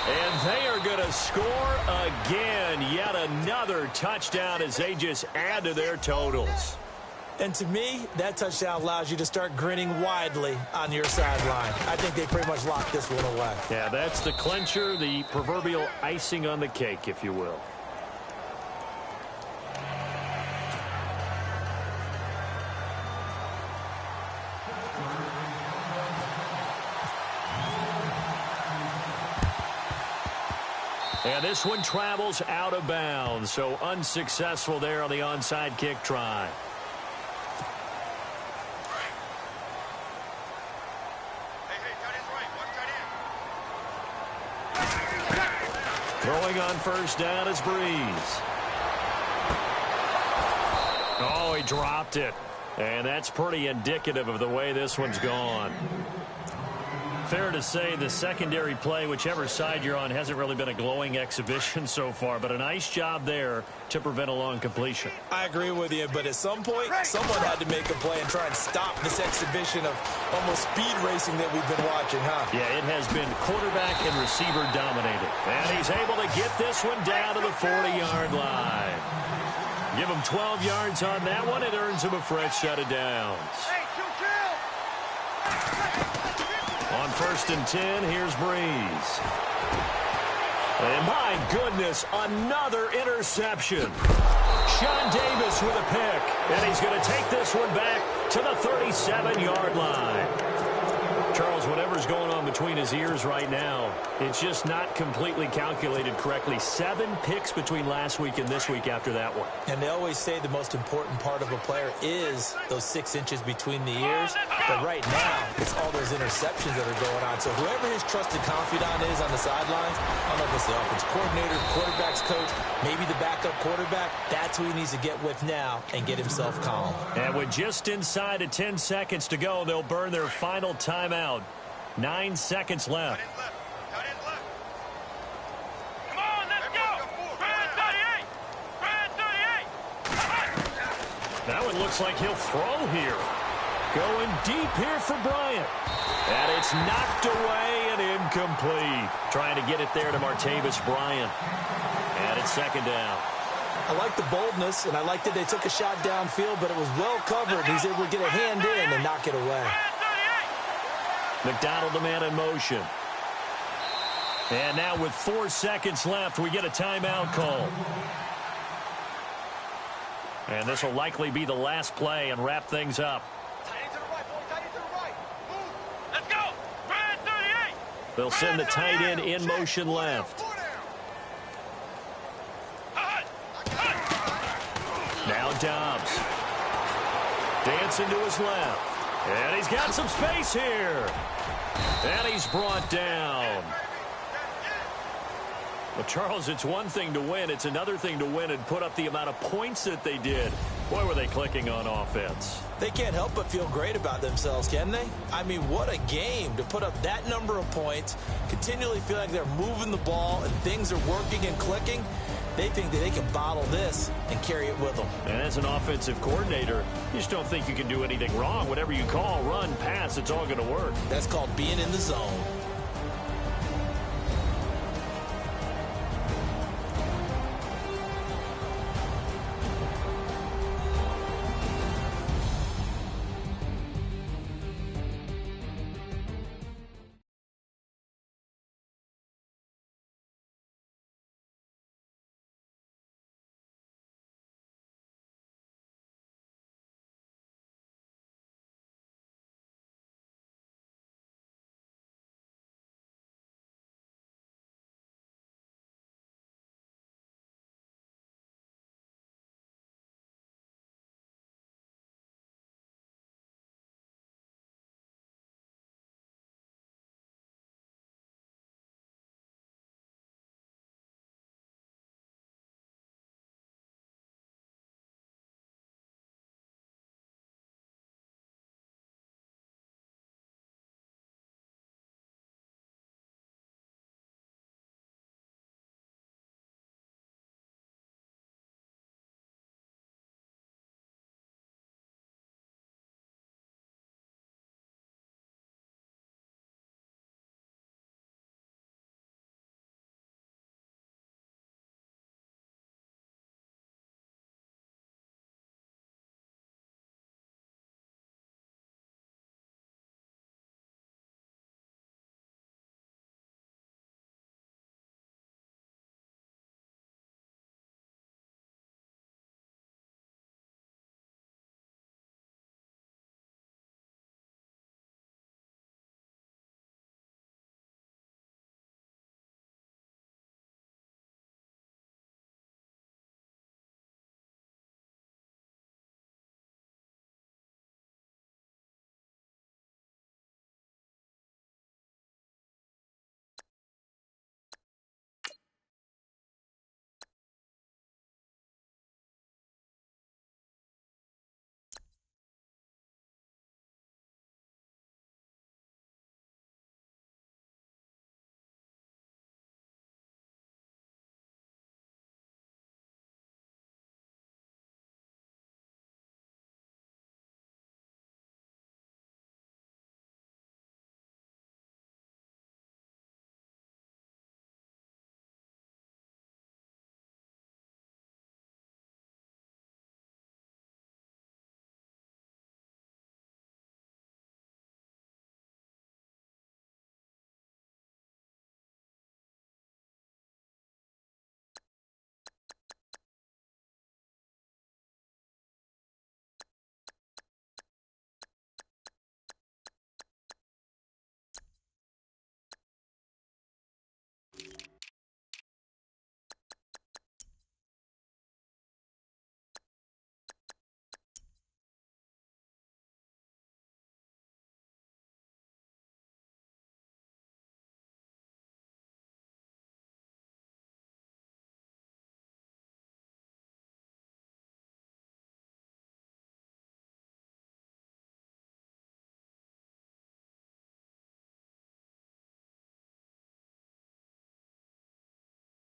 And they are going to score again. Yet another touchdown as they just add to their totals. And to me, that touchdown allows you to start grinning widely on your sideline. I think they pretty much locked this one away. Yeah, that's the clincher, the proverbial icing on the cake, if you will. And this one travels out of bounds, so unsuccessful there on the onside kick try. Throwing on 1st down is Breeze. Oh, he dropped it. And that's pretty indicative of the way this one's gone. Fair to say the secondary play, whichever side you're on, hasn't really been a glowing exhibition so far, but a nice job there to prevent a long completion. I agree with you, but at some point, someone had to make a play and try and stop this exhibition of almost speed racing that we've been watching, huh? Yeah, it has been quarterback and receiver dominated. And he's able to get this one down to the 40-yard line. Give him 12 yards on that one. It earns him a fresh set of downs. On 1st and 10, here's Breeze. And my goodness, another interception. Sean Davis with a pick. And he's going to take this one back to the 37-yard line. Charles, whatever's going on between his ears right now, it's just not completely calculated correctly. 7 picks between last week and this week after that one. And they always say the most important part of a player is those 6 inches between the ears. But right now, it's all those interceptions that are going on. So whoever his trusted confidant is on the sidelines, I don't know if it's the offense coordinator, quarterback's coach, maybe the backup quarterback, that's who he needs to get with now and get himself calm. And with just inside of 10 seconds to go, they'll burn their final timeout. 9 seconds left. Come on, let's go. Brand 38. Brand 38. That one looks like he'll throw here. Going deep here for Bryant. And it's knocked away and incomplete. Trying to get it there to Martavis Bryant. And it's 2nd down. I like the boldness, and I like that they took a shot downfield, but it was well covered. He's able to get a hand in and knock it away. McDonald, the man in motion. And now with 4 seconds left, we get a timeout call. And this will likely be the last play and wrap things up. Let's go. Brad 38. They'll send the tight end in motion left. Now Dobbs. Dancing to his left. And he's got some space here. And he's brought down. Well, Charles, it's one thing to win. It's another thing to win and put up the amount of points that they did. Boy, were they clicking on offense. They can't help but feel great about themselves, can they? I mean, what a game to put up that number of points, continually feel like they're moving the ball and things are working and clicking. They think that they can bottle this and carry it with them. And as an offensive coordinator, you just don't think you can do anything wrong. Whatever you call, run, pass, it's all going to work. That's called being in the zone.